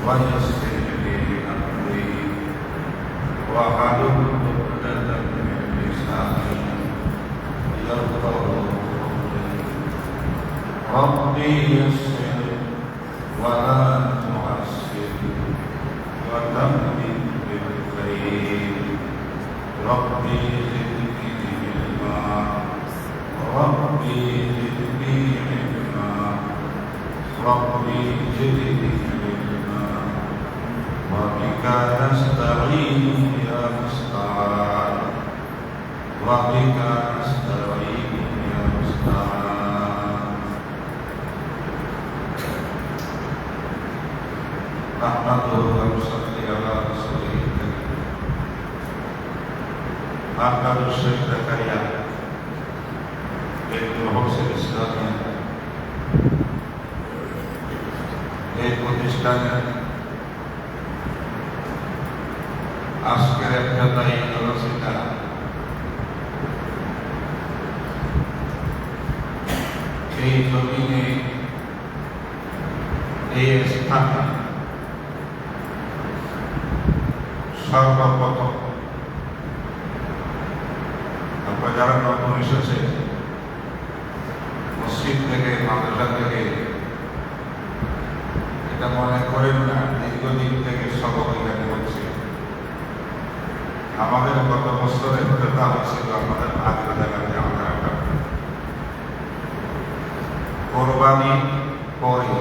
ويسر لي أمري واحلل عقدة من لساني يفقهوا قولي ربي يسر ولا تعسر وتمم بالخير ربي زدني علما ربي زدني علما ربي زدني علما وبك نستعين يا مستعان وبك نستعين يا مستعان نحمده ونصلي على رسوله الكريم أحمد الشيخ زكريا بن محسن الإسلامي এই প্রতিষ্ঠানে আজকের একটা দায়িত্ব রচিতা এই জমিনে এই স্থানে সর্বপ্রথম আপনারা যারা নতুন এসেছে মসজিদ থেকে মাদ্রাসা থেকে এটা মনে করেন না দীর্ঘদিন থেকে সবক এখানে হচ্ছে আমাদের গত বছরের কথা হচ্ছিল আমাদের আগের জায়গাতে আমরা কোরবানি পরে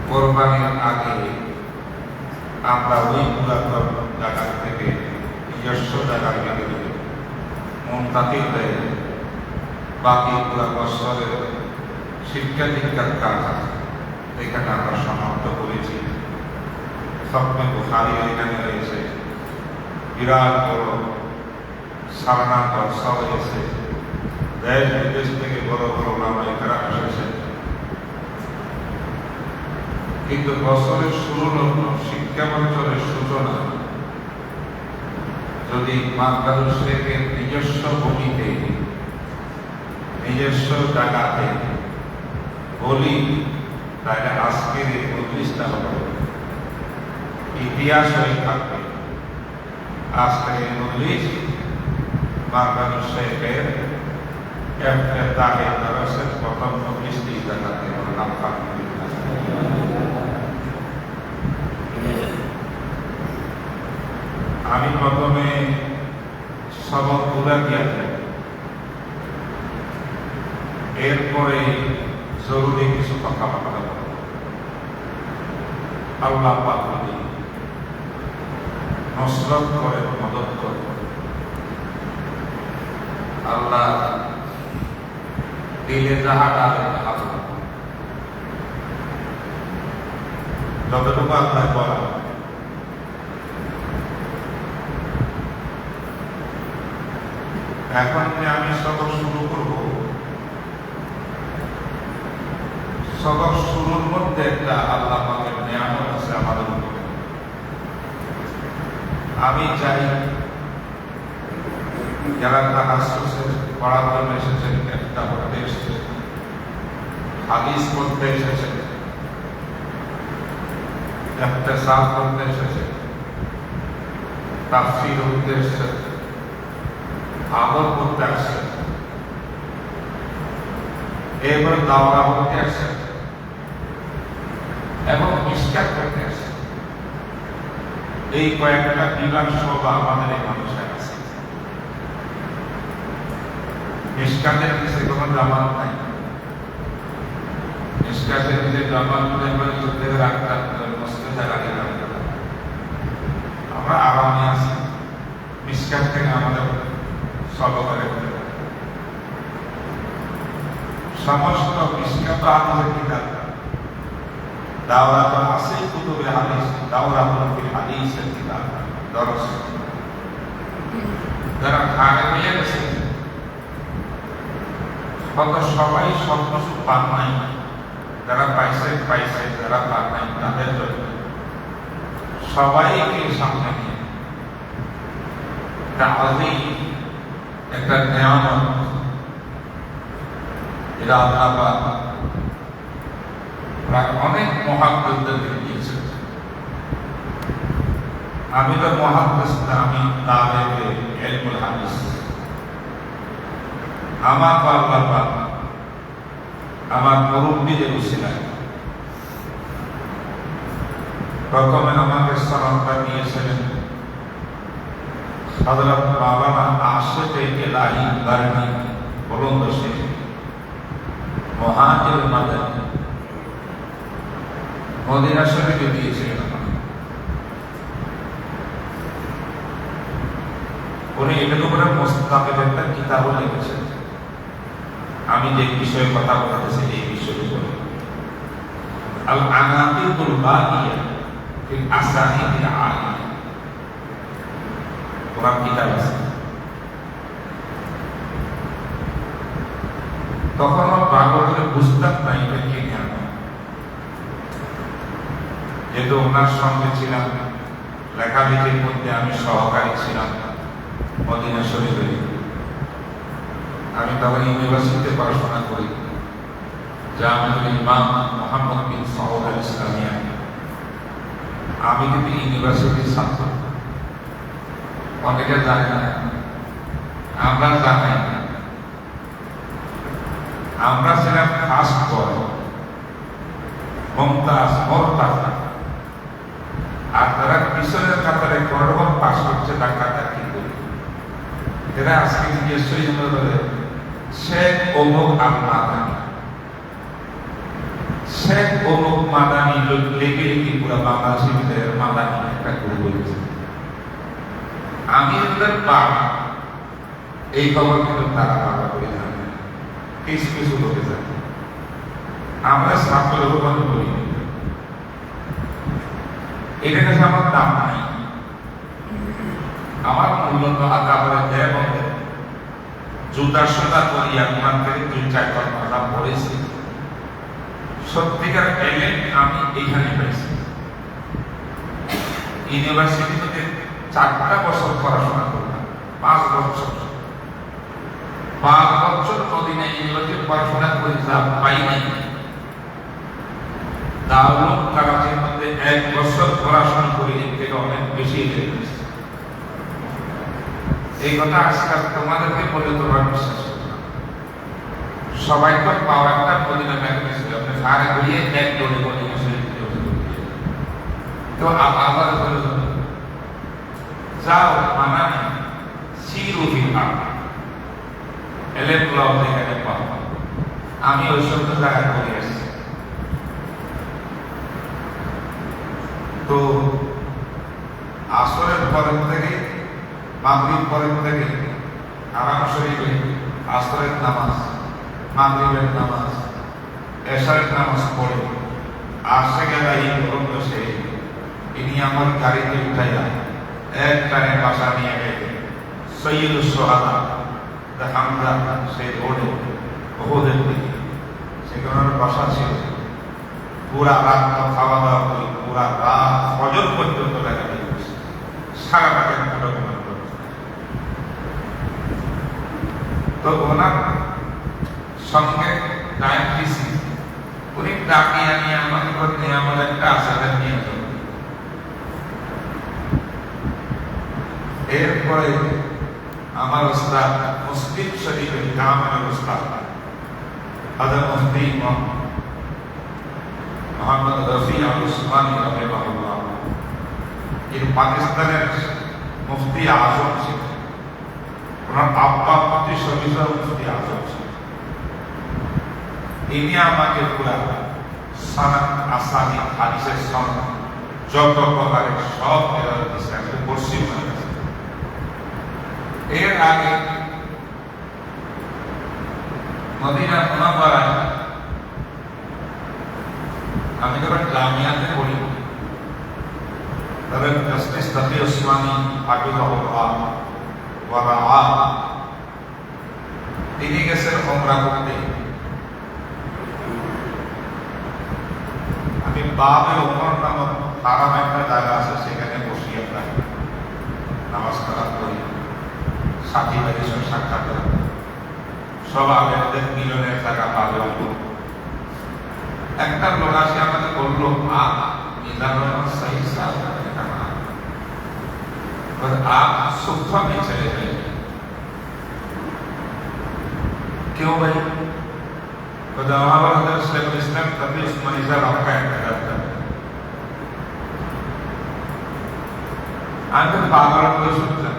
কোরবানির আগে আমরা ওই পুরাতন জায়গা থেকে নিজস্ব জায়গার দিকে মন তাকিয়ে দেয় বাকি পুরা বছরের শিক্ষা দীক্ষার কাজ এখানে আমরা সমাপ্ত করেছি স্বপ্নে বুখারী এখানে রয়েছে বিরাট বড় সারানা জলসা হয়েছে দেশ বিদেশ থেকে বড় বড় নাম এখানে এসেছে কিন্তু বছরের শুরু লগ্ন শিক্ষা বছরের সূচনা যদি মাদ্রাসা শেখের নিজস্ব ভূমিতে নিজস্ব জায়গাতে বলি তাহলে আজকের এই মজলিসটা হবে ইতিহাস হয়ে থাকবে আজকের এই মজলিস মাদ্রাসা শেখের ইফতিতাহের দরসের প্রথম মজলিসটি জায়গাতে নাম থাকবে আমি প্রথমে সবক তুলে দিয়েছি এরপরে জরুরি কিছু কথাবার্তা বলব আল্লাহ পাক যদি নসরত করে মদত করে আল্লাহ দিলে যাহা ডালে তাহা যতটুকু আপনার বলা এখন যে আমি সবক শুরু করব সবক শুরুর মধ্যে একটা আল্লাহ পাকের নিয়ামত আছে আমাদের উপরে আমি চাই যারা তাহাজ্জুদের পড়াতে এসেছেন একটা পড়তে এসেছেন হাদিস পড়তে এসেছেন ইহতিসাব করতে এসেছেন তাফসীর পড়তে এসেছেন আমল করতে আসছে এবার দাওয়া করতে আসছে এবং মিশকাত করতে আসছে এই কয়েকটা বিভাগ সভা আমাদের এই মানুষের আছে মিশকাতের নিচে কোনো জামাত নাই মিশকাতের নিচে জামাত নেই যুদ্ধের রাখতে মসজিদে রাখতে আমরা আরামে আছি মিশকাত থেকে আমাদের সবকের সমস্ত মিশকাত আমাদের কিতাব দাওরাত আছে কুতুবে হাদিস দাওরাতুল ফিল হাদিসের কিতাব দরস যারা খানে নিয়ে গেছে কত সবাই সব কিছু পান নাই যারা পাইছে পাইছে যারা পান নাই তাদের জন্য সবাইকে সামনে নিয়ে একটা নিয়ামত এটা আল্লাহ প্রায় অনেক মহাদ্দেশদেরকে দিয়েছেন। আমি তো মহাদ্দেশ না, আমি তালেবে ইলমুল হাদিস। আমার বাবা আমার মুরব্বীদের উসিলায় প্রথমে আমাকে সনদটা দিয়েছিলেন হযরত মাওলানা আশিক ইলাহি বারনি বুলন্দশহর মুহাজির মাদানী মদিনা শরীফে দিয়েছিলেন। উনি এটার উপরে মোস্তাকিল একটা কিতাবও লিখেছেন। আমি যে বিষয়ে কথা বলতেছি এই বিষয়ের উপরে আল আনাতিকুল বাকিয়া ফিল আসানিদিল আলিয়া কোরআন কিতাব আছে। তখন বাংলাদেশে বুঝতাম না এটা কি জ্ঞান, যেহেতু ওনার সঙ্গে ছিলাম, লেখালেখির মধ্যে আমি সহকারী ছিলাম মদিনা শরীফে। আমি তখন ইউনিভার্সিটিতে পড়াশোনা করি, জামিউল ইমাম মুহাম্মদ বিন সাউদ আল ইসলামিয়া। আমি কিন্তু ইউনিভার্সিটির ছাত্র, অনেকে জানে না, আমরা জানি না। আমরা ছিলাম ফার্স্ট বয়, মমতাজ মরতাজা, আর তারা পিছনের কাতারে গর্বন পাশ করছে ডাকাডাকি করে। এরা আজকে জিজ্ঞেস করি শেখ অমুক আল মাদানী, শেখ অমুক মাদানী লেগে কি পুরা বাংলাদেশের মাদানী একটা করে বলেছে। আমি এদের বাবা, এই খবর কিন্তু তারা বাবা করে জানে, কিছু কিছু লোকে জানে। আমরা ছাত্রের উপর বলি এটা কাছে আমার দাম নাই, আমার মূল্য তো আকারে দেয় বলে জুতার সোতা করিয়া কোরআন থেকে 2-4 কথা পড়েছি। সত্যিকার ট্যালেন্ট আমি এইখানে পেয়েছি। ইউনিভার্সিটিতে 4টা বছর পড়াশোনা করলাম, 5 বছর মদিনা ইউনিভার্সিটি পড়াশোনা করে যা পাই নাই, দারুল কারাচির মধ্যে 1 বছর পড়াশোনা করে এর থেকে অনেক বেশি পেয়েছি। এই কথা আজকাল তোমাদেরকে বলে তোমরা বিশ্বাস করো না। সবাই তো পাওয়া একটা মদিনা ম্যাগনেট ছিল, আপনি সারা ঘুরিয়ে এক দৌড়ে মদিনা শরীফ তো আবার বলে যাও মানা সিরুফিল আরদ এলেন লাভ এখানে পাও। আমি ওই সব জায়গায় করে আসছি। তো আসরের পরের থেকে মাগরিব পরের থেকে আরাম শরীফে আসরের নামাজ, মাগরিবের নামাজ, এশারের নামাজ পড়ে আসে গেল এই পর্যন্ত সে ইনি আমার গাড়িতে উঠাইয়া এক টানে বাসা নিয়ে গেলে সৈয়দুস সোহাদা হামজা সেই রোডে ওহুদের দিকে, সেখানে বাসা ছিল। পুরা রাত খাওয়া দাওয়া করি, পুরা রাত ফজর পর্যন্ত দেখা দিয়ে সারা রাতের ঘটনা। তো ওনার সঙ্গে ডায়াবেটিসি উনি ডাকিয়ে নিয়ে আমাকে করতে আমার একটা আশাটা নিয়ে যাবে। এরপরে আমার ওস্তাদ মুসলিম শরীফের কামের ওস্তাদ হযরত মুফতি মোহাম্মদ রফি আল উসমানী রাহিমাহুল্লাহ, এর পাকিস্তানের মুফতি আজম ছিলেন। ওনার আব্বা মুফতি শরীফের মুফতি আজম ছিলেন। ইনি আমাকে পুরা সনদ আসানি হাদিসের সনদ যত প্রকারের সব এর দিয়েছে, আমি পড়ছি মনে আছে। এর আগে মদিনা মুনাওয়ারায় আমি যখন জামিয়াতে পড়ি, তবে জাস্টিস তাকি ওসমানী হাফিজাহুল্লাহ ওয়া রাআহ তিনি গেছেন উমরা করতে। আমি বাবে উমর নামক হারাম একটা জায়গা আছে, সেখানে বসি আমরা নামাজ কালাম করি, সাথী ভাইদের সঙ্গে সাক্ষাৎ করি, সব আবেদনের মিলনের জায়গা পাবে। একটা লোক আসে আমাকে বললো आप सुखा में चले जाए क्यों भाई इस्लाम तभी उस्मान साहब आपका इंतजार कर आगे पागल को सुनता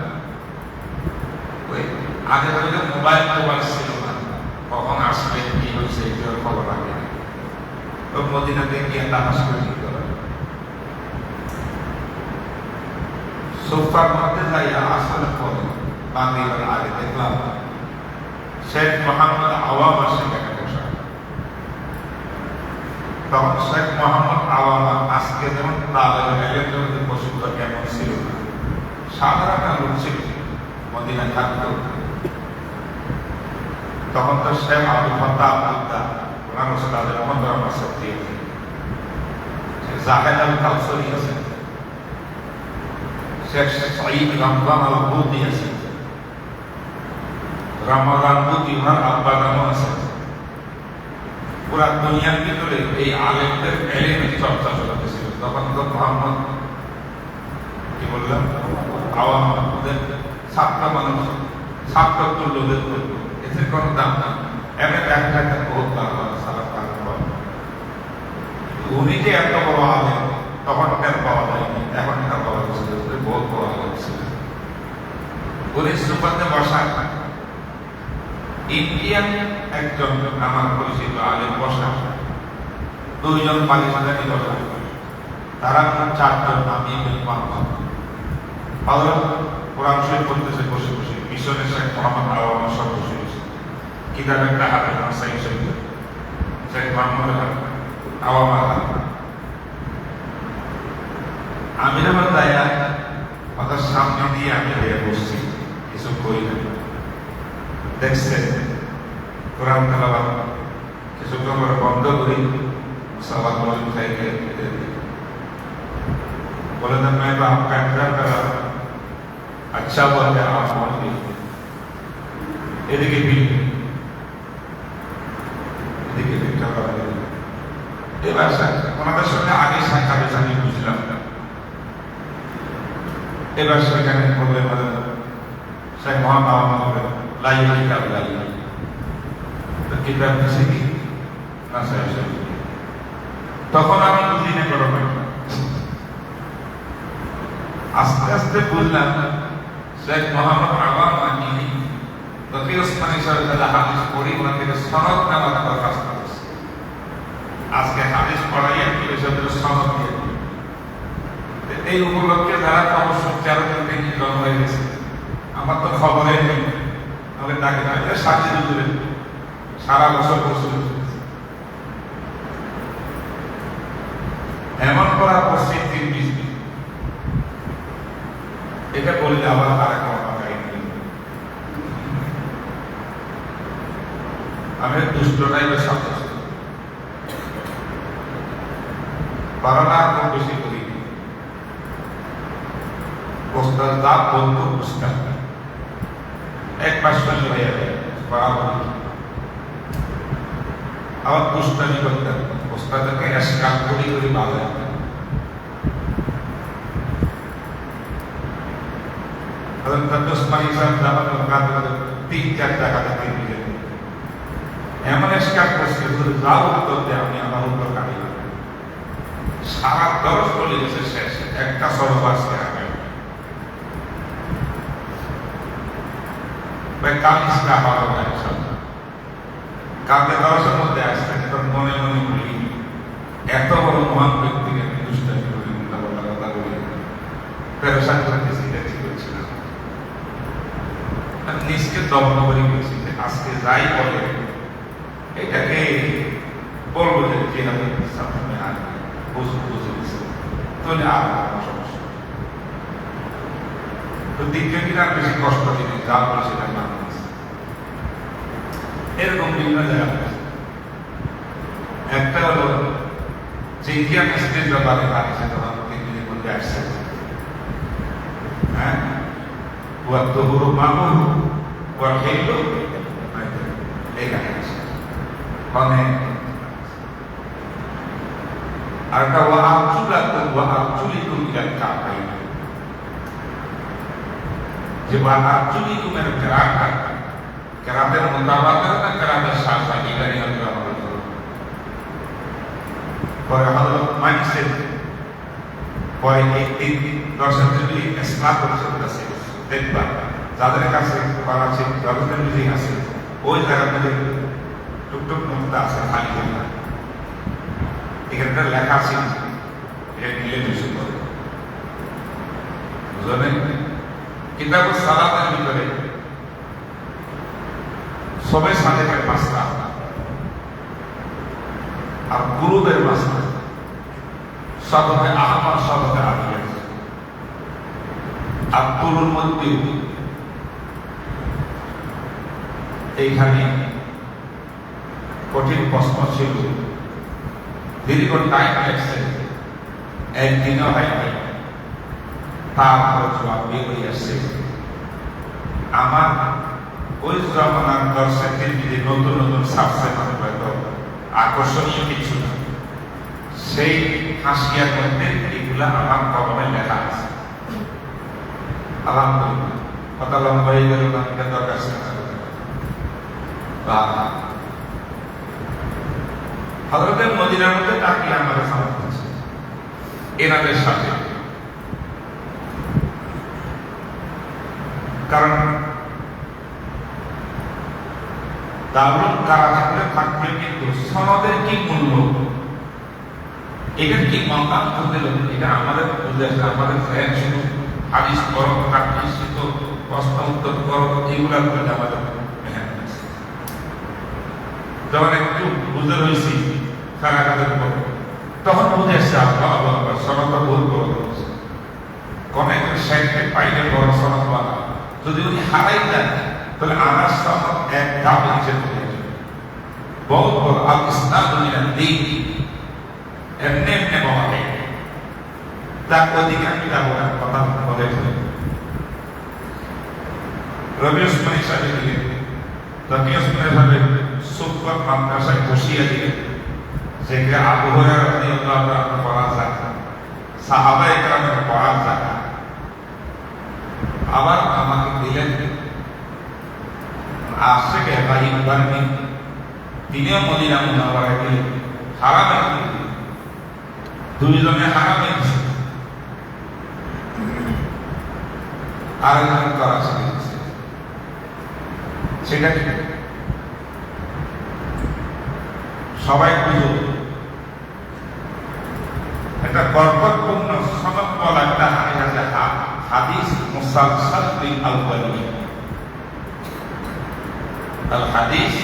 कोई आगे तो मोबाइल ছিল না কখন আসবে কি হয়েছে এটার খবর আগে তো মদিনাতে গিয়ে তামাশ করে দিতে হবে সোফার মধ্যে যাইয়া আসলে পরে বাংলার আগে দেখলাম শেখ মোহাম্মদ আওয়াম সেখানে বসা তখন শেখ মোহাম্মদ আওয়াম আজকে যেমন তালেবের মধ্যে প্রসিদ্ধ কেমন ছিল না সাধারণ লোক ছিল মদিনা থাকতো তখন তো শেখ আব্দুল ফাত্তাহ আব্দুল্লাহ ওনার ওস্তাদ মোহাম্মদ রহমান সত্যি জাহেদ আল কাউসারি আছে শেখ সাঈদ রমজান আল বুদি আছে রমাদান বুদি ওনার আব্বা নামও আছে পুরা দুনিয়ার ভিতরে এই আলেমদের এলেমের চর্চা চলতেছিল তখন তো মোহাম্মদ কি বললাম আওয়াম ওদের ছাত্র মানুষ ছাত্র তুল্যদের এদের কোনো দাম না এমন একটা বহুত উনি যে এত বড় আলেম তখন কেন পাওয়া যায়নি এখন এটা পাওয়া যাচ্ছে বহুত বড় আলেম ছিল উনি সুপাতে বসা ইন্ডিয়ান একজন আমার পরিচিত আলেম বসা দুইজন পাকিস্তানি বসা তারা চারজন আমি কোরআন শরীফ পড়তেছে বসে বসে মিশনের শেখ মোহাম্মদ আওয়াম সব বসে বসে কিতাব একটা হাতে সাইড শরীফ শেখ মোহাম্মদ আওয়াম আমি আমার দায়া ওদের সামনে দিয়ে আমি হয়ে বসছি কিছু করি না দেখছে কোরআন তেলাওয়াত কিছুক্ষণ করে বন্ধ করি सवाल बोल खाएंगे बोले तो मैं तो आपका इंतजार कर रहा था अच्छा बोल गया आप बोल गए ये देखिए भी এবার আমাদের সঙ্গে আগে সাক্ষাৎ আমি বুঝলাম এবার সেখানে বললে শেখ মোহাম্মদ আওয়াম বলে লাইব্রেরি কিতাব লাইব্রেরি তো কিতাব নিছে কি না সাহেব তখন আমি বুঝি না করো আস্তে আস্তে বুঝলাম শেখ মোহাম্মদ আওয়াম আমি তফি ওসমানী সাহেব হাদিস পড়ি ওনার থেকে সনদ নেওয়ার দরখাস্ত করেছি আজকে হাদিস পড়াইয়া তুলে সাহেবের সনদ দিয়ে এই উপলক্ষে যারা অবশ্য 13 দিন থেকে জন্ম হয়ে গেছে আমার তো খবরে নেই আমাকে ডাকে ডাকে সাজিয়ে দিলেন সারা বছর বসে এমন করা পরিস্থিতি এটা বললে আবার তারা আমি দুষ্টটাই সাথে পড়ানা খুব বেশি করি ওস্তাদ যা বলতো বুঝতাম এক মাস চলে হয়ে যাবে বরাবর আবার দুষ্টামি করতেন ওস্তাদকে এসকাল করি করি ভালো এমন এসকাল করছে যাও উত্তরতে আমি আমার উত্তর কাটি সারা দরজ বলে গেছে শেষ একটা সরব আসতে হবে কালিশটা ভালো না কালকে দরজের মধ্যে আসছে তখন মনে মনে বলি এত বড় মহান ব্যক্তিকে আমি দুষ্টামি করি উল্টা কথা বলি পেরেশান করতেছি দেখছি করছিলাম নিজকে দমন করে গেছি আজকে যাই বলে এটাকে বলবো যে যেভাবে সামনে আসবে বুঝে দিচ্ছে তাহলে আর সমস্যা তো দ্বিতীয় দিন আর বেশি কষ্ট দিনে যা বলে সেটা মানুষ এরকম বিভিন্ন জায়গা একটা হলো যে ইন্ডিয়ান স্টেট ব্যাপারে পাকিস্তান তখন 3 দিনের মধ্যে আসছে হ্যাঁ ওয়াক্ত হুরু মামুর ওয়ার খেললো এখানে আছে মানে আর একটা ওয়াআরজুলিকুম ইলাল কাবাইন, যে ওয়াআরজুলিকুম এর কেরাতের মোতাবাতের না কেরাতের শাসা এটাই হলো আমাদের পরে হযরত মাইন্ডসেট পরে এই দর্শকগুলি ইসলাম করছে দেখবা যাদের কাছে করাচ্ছে যাদের নিজে আছে ওই জায়গার মধ্যে টুকটুক নোকতা আছে খালি না, এখানটা লেখা আছে এটা নিলে বেশি করে বুঝলেন। কিতাব সালাতের ভিতরে সবাই সাদেকের পাঁচটা আর গুরুদের পাঁচটা, সবকে আহমদ সবকে আলিয়া আর গুরুর মধ্যে এইখানে কঠিন প্রশ্ন ছিল, দীর্ঘ টাইম লাগছে, একদিনও হয়নি, তারপর জবাব বেরিয়ে আসছে। আমার ওই জমানার দর্শকদের যদি নতুন নতুন সাবজেক্ট হয়তো আকর্ষণীয় কিছু না, সেই হাসিয়ার মধ্যে এগুলা আমার কলমে লেখা আছে। আলহামদুলিল্লাহ, কথা লম্বা হয়ে গেল না, এটা দরকার ছিল হযরতের মদিনার মধ্যে তাকিয়ে আমাদের সামনে হচ্ছে এনাদের সাথে, কারণ দারুণ কারাগারে থাকলে কিন্তু সনদের কি মূল্য, এটার কি মাকাম হতে হবে, এটা আমাদের উদ্দেশ্য, আমাদের শুধু হাদিস করো, প্রাকৃতিক প্রশ্ন উত্তর করো, এগুলা করে আমাদের যখন একটু বুঝতে হয়েছি কারাগারের পরে তখন বুঝে আসছে সনদটা ভুল করে দিচ্ছে, কোন একটা সাইডে পাইলে বড় সনদ বানা, যদি উনি হারাই যান তাহলে আমার সনদ এক ধাপ নিচে চলে যাবে। বহুত বড় আল ইসলাম দুনিয়ার দিন এমনি এমনি বলা যায়, তার ওদিকে আমি যাবো না, কথা বলে রবি ওসমানী সাহেব দিলেন, রবি ওসমানী সাহেব সুফর মাদ্রাসায় বসিয়ে দিলেন, সেখানে আবু হুরায়রা রাদিয়াল্লাহু তাআলা পড়া যায়, সাহাবায়ে কেরামের পড়া যায়, আবার আমাকে দিলেন আশেক ইব্রাহিম বানি, তিনিও মদিনা মুনাওয়ারায় গেলেন, হারামে গেলেন, দুইজনে হারামে গেছে, আরেকজন করাচি গেছে। সেটা কি সবাই বুঝো, একটা বরকতপূর্ণ সনদ বলা একটা হাদিস আছে, হাদিস মুসালসাল বিল আউয়ালিন, আল হাদিস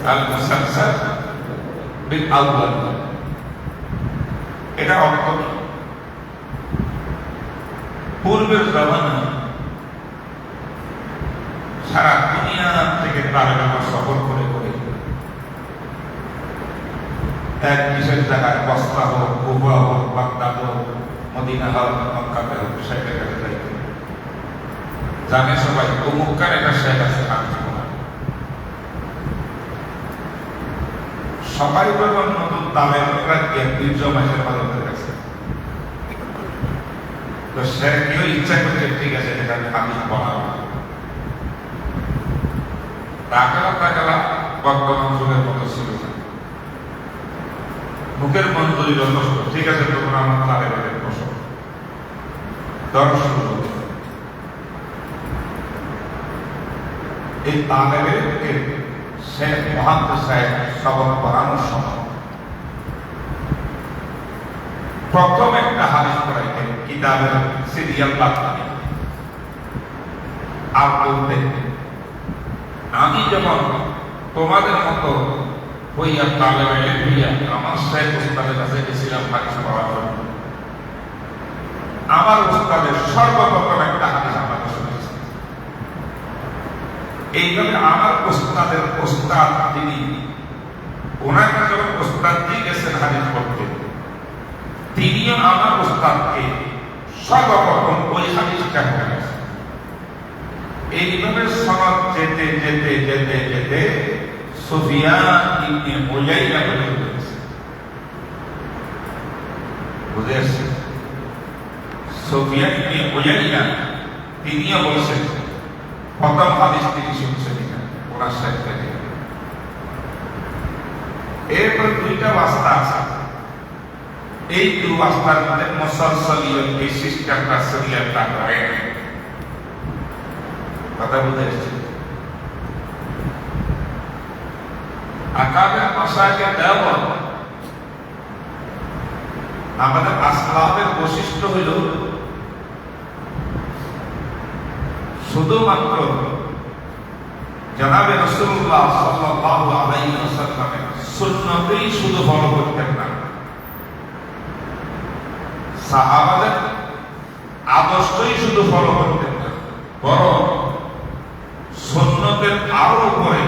আল মুসালসাল বিল আউয়ালিন, এটা অর্থ পূর্বের জমানায় সারা দুনিয়া থেকে তালেবানরা সফর করে করে এক বিশেষ জায়গায় বস্তা হোক, কুফা হোক, বাগদাদ হোক, মদিনা হোক, মক্কাতে হোক, সেখানে যাইতে জানে সবাই অমুককার একটা শেখ আছে, সবাই যখন নতুন তালেবানরা গিয়ে 2 মাসের ভারতের কাছে, তো সে কেউ ইচ্ছা করছে ঠিক আছে এটা হাদিস পড়া টাকা বর্তমান যুগের মতো ছিল না, মুখের মঞ্জুরি যথেষ্ট, ঠিক আছে তখন আমার তালেবানের প্রশ্ন দর্শন, এই তালেবানকে শেখ মুহাম্মদ সাহেব সবক পড়ানোর সময় প্রথম একটা হাদিস পড়াইতেন, কিতাবের সিরিয়াল বাকি আর বলতেন, আমি যখন তোমাদের মতো হইয়া তালেবানে হইয়া আমার শেখ উস্তাদের কাছে গেছিলাম হাদিস পড়ার জন্য, আমার উস্তাদের সর্বপ্রথম একটা হাদিস আমাকে শুনেছি, এইভাবে আমার উস্তাদের উস্তাদ তিনি ওনাকে যখন উস্তাদ দিয়ে গেছেন হাদিস পড়তে, তিনিও আমার উস্তাদকে সর্বপ্রথম ওই হাদিসটা পড়েছেন। এইভাবে সনদ যেতে যেতে যেতে যেতে সুফিয়ান ইবনে উয়াইনা বলে গেছে, বুঝে আসছে? সুফিয়ান ইবনে উয়াইনা তিনিও বলছেন, প্রথম হাদিস তিনি শুনছেন ওনার সাথে থেকে। এরপর দুইটা ওয়াস্তা আছে, এই দুই ওয়াস্তার মধ্যে মুসালসালিয়ত এই সিস্টেমটা শরীয়তটা হয় না। কথা বুঝে আসছে? আকাবের মাসায়কে দেওয়া আমাদের আসলাফের বৈশিষ্ট্য হইল শুধুমাত্র জনাবে রাসূলুল্লাহ সাল্লাল্লাহু আলাইহি ওয়াসাল্লামের সুন্নতই শুধু ফলো করতেন না, সাহাবাদের আদর্শই শুধু ফলো করতেন না, বরং সুন্নতের আরো উপরে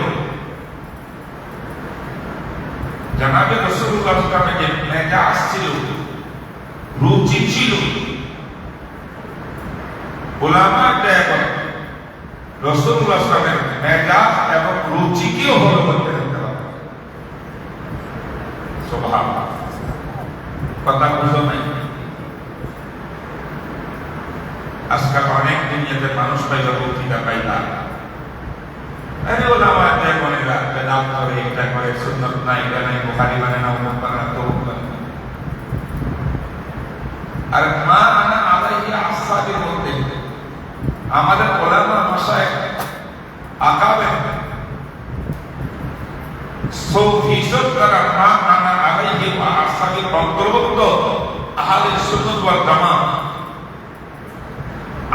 জনাবে রাসূলুল্লাহ সাল্লাল্লাহু আলাইহি ওয়াসাল্লামের যে মেজাজ ছিল, রুচি ছিল, উলামা দেখেন রাসূলুল্লাহ সাল্লাল্লাহু আলাইহি ওয়াসাল্লামের মেজাজ এবং রুচিকেও ফলো করতে হবে। সুবহানাল্লাহ, কথা বুঝো নাই? আজকাল অনেক দুনিয়াতে মানুষ পাইবা বক্তৃতা পাইবা, আরে ওলামা দেখেন এরা বেদাত করে, এটা করে, সুন্নাত নাই, এটা নাই, বুখারী মানে না, মুহাম্মদ মানে তো আর মা আনা আলাইহি আসহাবের মধ্যে আমাদের ওলামা মাশায়েখ আকাবের 100% তারা মা আনা আলাইহি আসহাবের অন্তর্ভুক্ত আহলে সুন্নাত ওয়াল জামাত।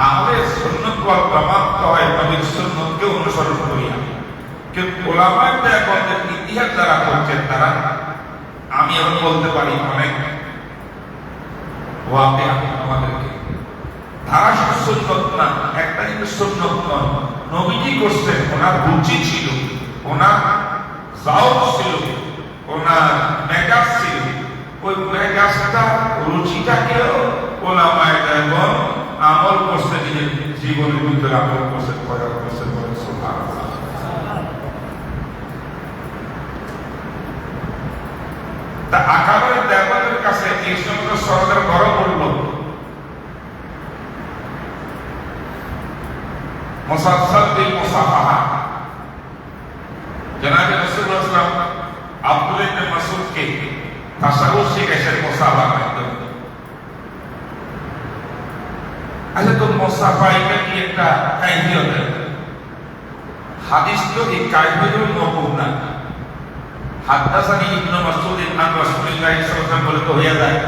আহলে সুন্নাত ওয়াল জামাত হয় নবীর সুন্নাতকে অনুসরণ করিয়া, কিন্তু ওলামা দেখেন ইতিহাস যারা করছেন তারা, আমি এখন বলতে পারি অনেক আমাদেরকে ধারা সুন্নত না, একটা কিন্তু সুন্নত নয়, নবীজি করছেন, ওনার রুচি ছিল, ওনার জাওক ছিল, ওনার মেজাজ ছিল, ওই মেজাজটা রুচিটাকেও ওলামায়ে দেওবন্দ আমল করছে, নিজের জীবনের ভিতরে আমল করছে, প্রয়োগ করছে। সুবহানাল্লাহ। তা আকাবের দেওবন্দের কাছে এই সমস্ত সরকার বড় করল মুসালসাল বিল মুসাফাহা। জনাবে রাসূলুল্লাহ সাল্লাল্লাহু আলাইহি ওয়াসাল্লাম আব্দুল্লাহ ইবনে মাসউদকে তাশাহুদ শিখাইছেন মুসাফাহার মাধ্যমে। আচ্ছা, তো মুসাফা এটা কি একটা কাইফিয়ত? হাদিস তো এই কাইফিয়তের মওকুফ না। হাদাসানি ইবনে মাসউদ আন রাসূলুল্লাহ সাল্লাল্লাহু আলাইহি ওয়াসাল্লাম বলে তো হয়ে যায়,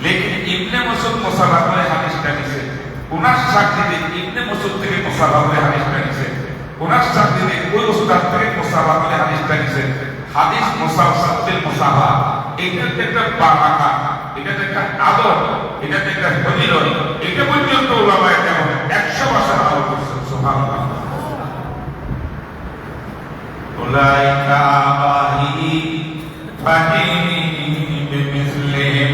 লেকিন ইবনে মাসউদ মুসাফা করে হাদিসটা নিছে, ওনার সাক্ষীতে ইবনে মাসউদ থেকে মুসাফা করে হাদিসটা নিছে, ওনার সাক্ষীতে ওই উস্তাদ থেকে মুসাফা করে হাদিসটা নিছে। হাদিস মুসালসাল বিল মুসাফা, এটা একটা বারাকা, এটা একটা আদর, এটা একটা ফজিলত, এটা পর্যন্ত ওলামায়ে কেরাম 100 বছর আমল করছেন। সুবহানাল্লাহ। উলাইকা আবাহি ফাহিমি বিমিসলিহিম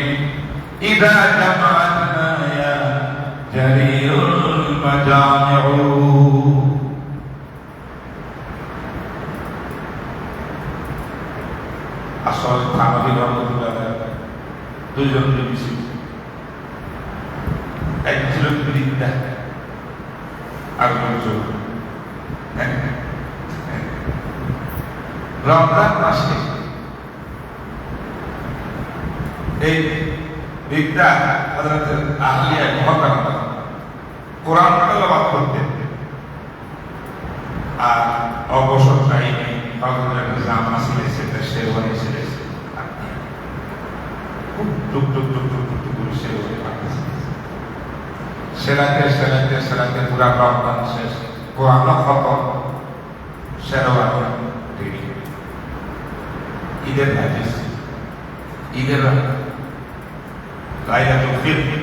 ইযা জামা'না ইয়া জারিউল মাজামিউ। আসল থানবী রহমাতুল্লাহ দুইজন বিবিসি, এক ছিল বৃদ্ধা আর দুজন। রমজান মাসে এই বৃদ্ধা হযরত আহলিয়া মুহাম্মদ কোরআন তেলাওয়াত করতেন, আর অবসর টাইমে হযরত জামা সিলেছে, শেরওয়ানি সিলেছে, খুব টুক টুক টুক টুক টুক করে শেরওয়ানি পাঠাচ্ছে, সেলাতে পুরা রমজান শেষ, কোরআন খতম, শেরওয়ানি তৈরি। ঈদের হাদিস, ঈদের লাইলাতুল ফিতর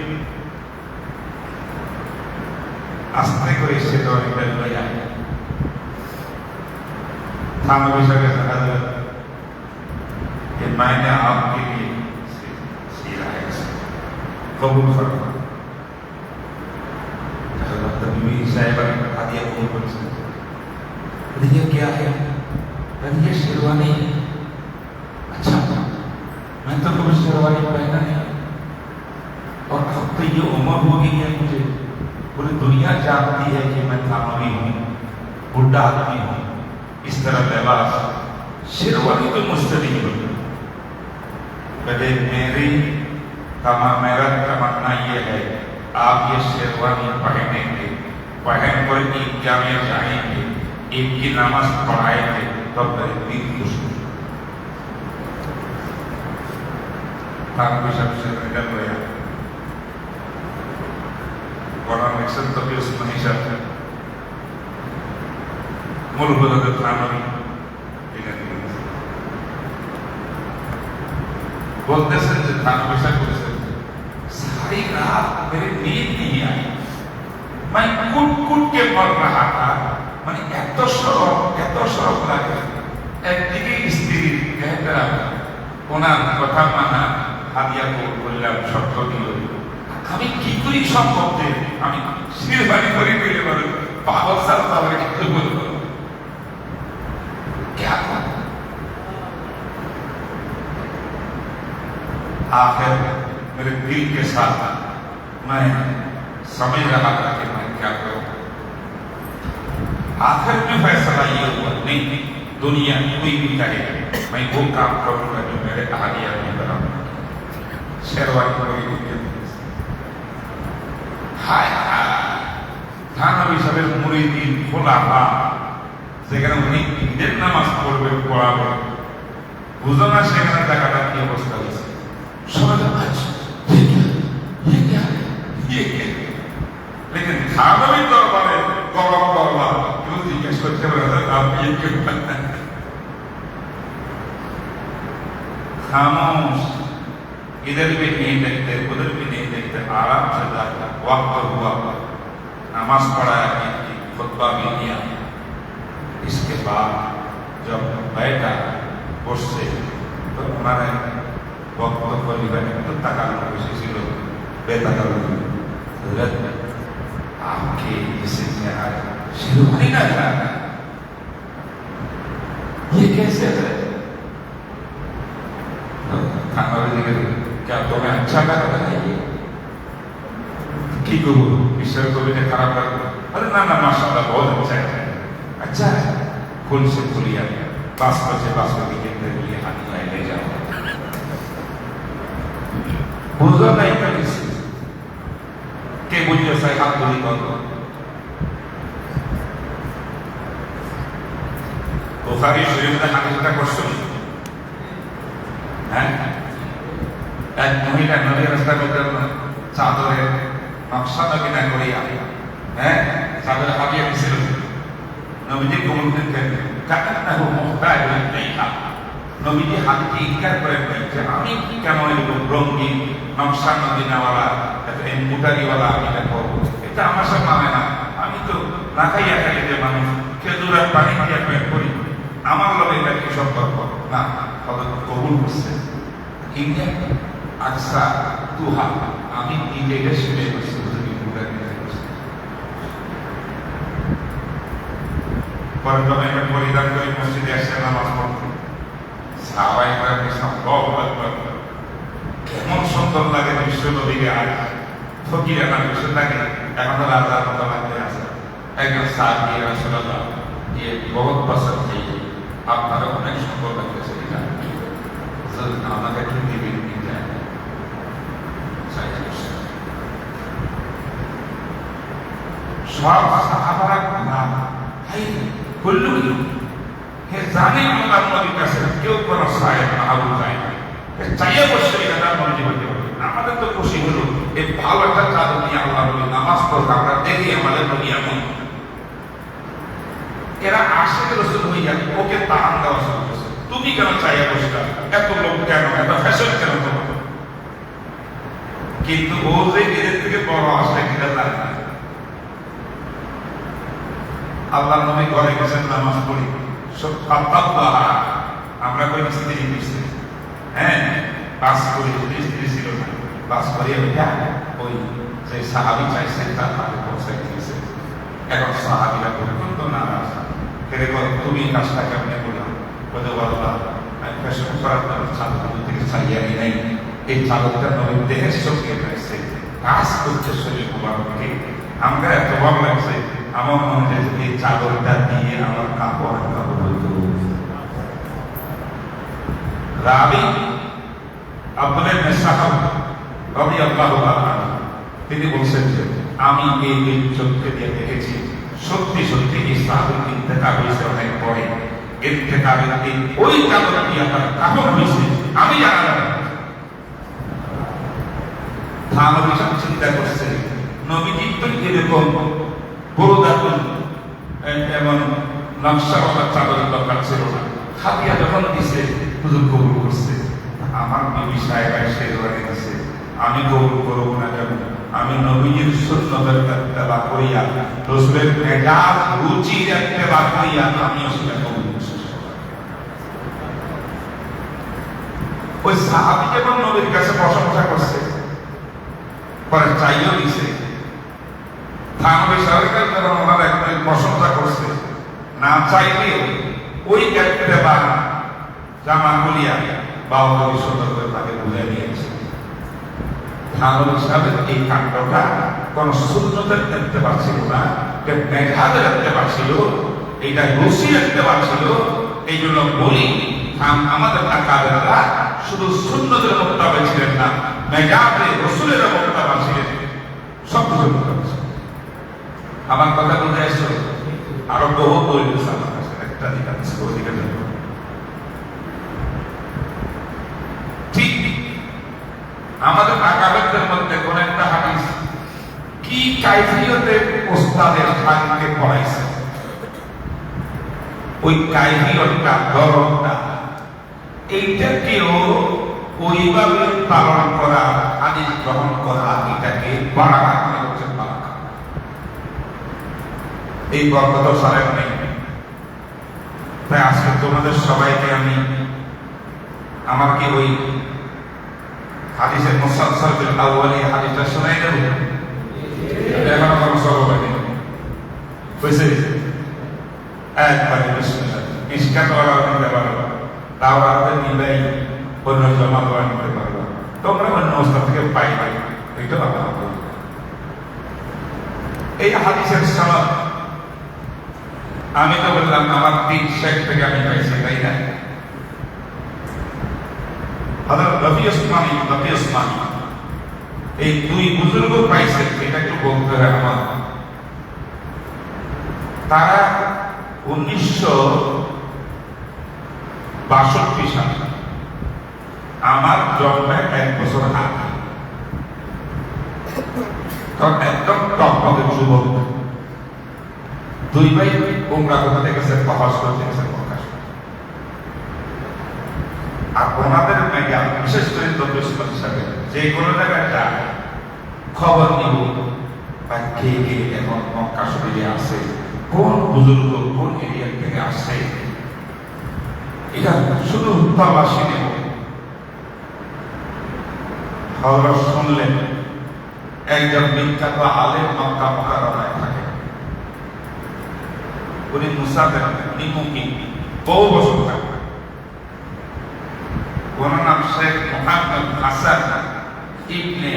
আস্তে করে শেরওয়ানিটা লইয়া थानवी साहब हजरत कि मैंने आपके लिए सीरा है, कबूल फरमा। हजरत बीवी साहिबा ने हदिया कबूल कर सकते, हदिया क्या है? हदिया शेरवानी। अच्छा, मैं तो कभी शेरवानी पहना नहीं। ये उम्र हो गई है मुझे, पूरी दुनिया जानती है कि मैं थानवी हूँ, बुढ़ा आदमी हूँ, इस तरह लिबास शेरवानी तो मुझसे नहीं होती। कहते मेरा तमन्ना ये है आप ये शेरवानी पहनेंगे, पहन कर ईदगाह में जाएंगे, ईद की नमाज पढ़ाएंगे, तब मेरे दिल खुश हो। थानवी सबसे निकल गया Orang Nixon tapi Malaysia mulu-mulu Thanvi बोलते से थानवी से बोलते सारी रात मेरी नींद नहीं आई, मैं कूट के मर रहा था। मैंने এত সরব লাগে একদিকে স্ত্রী कहता ওনার কথা মানা হাদিয়া বললাম সত্য দিল, আমি কি করি সম্ভব যে আমি শিরবানি করে পেলে বলে পাগল সাথে তাহলে কিছু বলবো क्या आखिर मेरे दिल के साथ मैं समझ रहा था कि मैं क्या करूं। आखिर में फैसला ये हुआ नहीं दुनिया कोई भी कहे मैं वो काम करूंगा जो मेरे अहलिया में बराबर शेरवानी करेगी। हाय थानवी साहेब मुरीदिन খোলাফা সেখানে উনি ঈদের নামাজ পড়বে পড়াবে বুঝো না সেখানে টাকাটা কি অবস্থা হয়েছে সবাই लेकिन थानवी दरबारे गरम गरला কেউ জিজ্ঞেস করতে পারে আপনি কি खामोश इधर भी नहीं देखते उधर भी नहीं देखते आराम से जाता वक्त हुआ नमाज पढ़ाया खुतबा भी दिया। इसके बाद जब बैठा उससे तो हमारे वक्त तो तकालम किसी लोग बेतकालम आपके जिसे शेरवानी ना था ये कैसे है क्या तुम्हें अच्छा लगा था ये की करूँ ईश्वर को भी खराब कर अरे ना ना माशाल्लाह बहुत अच्छा है अच्छा है खुल से खुलिया बास्पर से बास्पर की कहते लिए हाथ ले जाओ बुझो नहीं था किसी के मुझे ऐसा हाथ धोई करो बुखारी शरीफ का हादिसটা করছো হ্যাঁ এক মহিলা নদীর রাস্তার মধ্যে চাদরের নকশা কিনা করিয়া হ্যাঁ চাদর হাবিয়ে দিছিল নবীজি কবুল করতেন কান্নাহু মুহতাজুন ইলাইহা নবীজি হাতকে ইনকার করেন যে আমি কেন এরকম রঙিন নকশা নদীনাওয়ালা একটা এমবুটারিওয়ালা আমি দেখো এটা আমার সাথে মানে না আমি তো না খাইয়া খাইতে মানুষ খেজুরের পানি দিয়ে পেট করি আমার লগে এটা কি সম্পর্ক না কবুল করছে ইন্ডিয়া আচ্ছা তুহা আমি নিজেকে শুনে বসে পরে পরিধান করে মসজিদে এসে নামাজ পড়তে সাহাবাইরা কেমন সুন্দর লাগে বিশ্ব নদীকে আজ ফকিরা না বিশ্ব লাগে এখন তো রাজার মতো লাগতে আছে একজন সাহাবী রাসূলুল্লাহ ये बहुत पसंद है আপনারা অনেক সুন্দর লাগতেছে এটা আমাকে কি দিবেন সব সাহাবারা না হাই কুল্লু হে জানে আল্লাহর নবীর কাছে কেউ কোন সাহেব আবু যায় না চাইয়ে বসে এটা মনে হতে পারে আমাদের তো খুশি হলো এই ভালো একটা চাঁদ নিয়ে আল্লাহর নবী নামাজ পড়তে আমরা দেখি আমাদের নবী এমন এরা আশিক রাসূল হইয়া ওকে তাহান দেওয়া শুরু করছে তুমি কেন চাইয়ে বসে এত লোক কেন এত ফ্যাশন কেন তোমার কিন্তু ও যে এদের থেকে বড় আসলে কিনা জানে না আল্লাহ নবী ঘরে গেছেন নামাজ পড়ি সব কাতাল্লাহ আমরা কই স্ত্রী দিছি হ্যাঁ পাস করে স্ত্রী ছিল না পাস করে ওইটা ওই যে সাহাবী চাইছেন তার হাতে পৌঁছাই দিয়েছে এখন সাহাবীরা পর্যন্ত নারাজ ফেরে বল তুমি কাজটা কেমনে করলাম বলে আল্লাহ আমি ফ্যাশন করার জন্য চাদর থেকে ছাড়িয়ে আনি নাই এই চাদরটা নবীর দেহের সঙ্গে রয়েছে কাজ করছে শরীর মোবারককে। আমরা এত ভালো লাগছে, আমার মনে হয় এই চাদরটা দিয়ে আমার কাপড় হইতো। রাবি আব্দুল্লাহ ইবনে সাহাব রাদিয়াল্লাহু আনহু তিনি বলছেন যে আমি এই চোখে দিয়ে দেখেছি, সত্যি সত্যি এই সাহাবীর ইন্তেকাল হয়েছে অনেক পরে। ইন্তেকালের দিন ওই চাদর দিয়ে আমার কাপড় হয়েছে, আমি জানালাম। সাহাবী সব চিন্তা করছে, নবীজি তো এরকম বড় দাদুন এমন নকশাওয়ালা চাদরের দরকার ছিল না, খাদিয়া যখন দিছে হুজুর কবুল করছে। আমার বিবি সাহেব এসে ধরে দিছে, আমি কবুল করব না কেন? আমি নবীজির সুন্নতের ইত্তেবা করিয়া, রাসূলের মেজাজ রুচির ইত্তেবা করিয়া আমি আসলে কবুল করছি। ওই সাহাবী যখন নবীর কাছে প্রশংসা করছে, পরে চাইও দিছে, থানবী সরকার যখন ওনার একজন প্রশংসা করছে, না চাইলে ওই ইত্তেবা জামা খুলিয়া বাউন্ডারি সুন্দর করে তাকে বুঝে নিয়েছে। থানবী সাহেবের এই কাণ্ডটা কোন সুন্নতের ইত্তেবা ছিল না, মেধাদের ইত্তেবা ছিল, এইটা রশির ইত্তেবা ছিল। এই জন্য বলি, আমাদের আকাবেররা শুধু সুন্নতের মুত্তাবা ছিলেন না, মেজাদের রসুলের মুত্তাবা ছিলেন, সব কিছু মুত্তাবা ছিলেন। আমার কথা বুঝে আসছে? আরো বহু বলতেছে আমার কাছে, একটা দিকে ওদিকে যাবো। ঠিক আমাদের আকাবেরদের মধ্যে কোন একটা হাদিস কি কাইফিয়তে ওস্তাদের সাথে পড়াইছে, ওই কাইফিয়তটা ধরনটা এইটাকেও ওইভাবে পালন করা, হাদিস গ্রহণ করা, এটাকে বারাকা মনে করছেন। বারাকা এই বরকত সারের নেই। তাই আজকে তোমাদের সবাইকে আমি আমাকে ওই হাদিসের মুসালসাল বিল আউয়ালি হাদিসটা শোনাই দেব। এখনো কোনো সবব হয়নি, বুঝছে? একবারে বিসমিল্লাহ মিশকাত ওয়ালা নিতে পারবো, তাও আমাদের নিলাই অন্য জমা দেওয়া নিতে পারবো, তোমরা অন্য অবস্থা থেকে পাইবে, এটা ভালো। এই হাদিসের সনদ আমি তো বললাম আমার 3 শেখ থেকে আমি পাইছি, তাই না? হযরত রবি ওসমানী এই দুই বুজুর্গ পাইছে, এটা একটু বলতে হবে আমার। তারা 1962 সালে আমার জন্মের 1 বছর আগে, তখন একদম টকটকে যুবক, দুই ভাই উমরা করতে গেছে, প্রকাশ করতে গেছে, প্রকাশ। আর ওনাদের মেগা বিশেষ করে তদ্বিসমান হিসাবে যে কোনো জায়গায় যায় খবর নিব, বা কে কে এখন মক্কা শরীরে আসে, কোন বুজুর্গ কোন এরিয়া থেকে আসে, এটা শুধু তল্লাশি নেব। খবর শুনলেন একজন বিখ্যাত আলেম মক্কা মুকাররমায় থাকে, উনি মুসাফির, উনি মুকিম, বহু বছর থাকে। ওনার নাম শেখ মুহাম্মদ হাসান ইবনে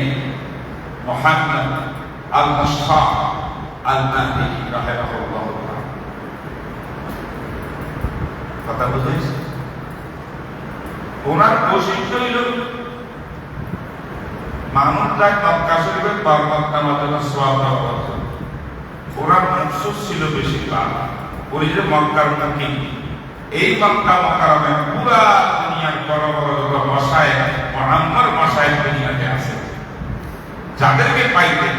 মুহাম্মদ আল মুশতাক আল মাহদি রাহিমাহুল্লাহ। কথা বুঝেছি? ওনার বৈশিষ্ট্য হইল মানুষ যায় মক্কা শরীফের বরকত কামার জন্য, সওয়াব পাওয়ার জন্য। ওনার মকসুদ ছিল বেশিরভাগ উনি যে মক্কার মুকিম, এই মক্কা মুকাররমে পুরা দুনিয়ার বড় বড় যত মাশায়েখ, মুআম্মার মাশায়েখ দুনিয়াতে আছে, যাদেরকে পাইতেন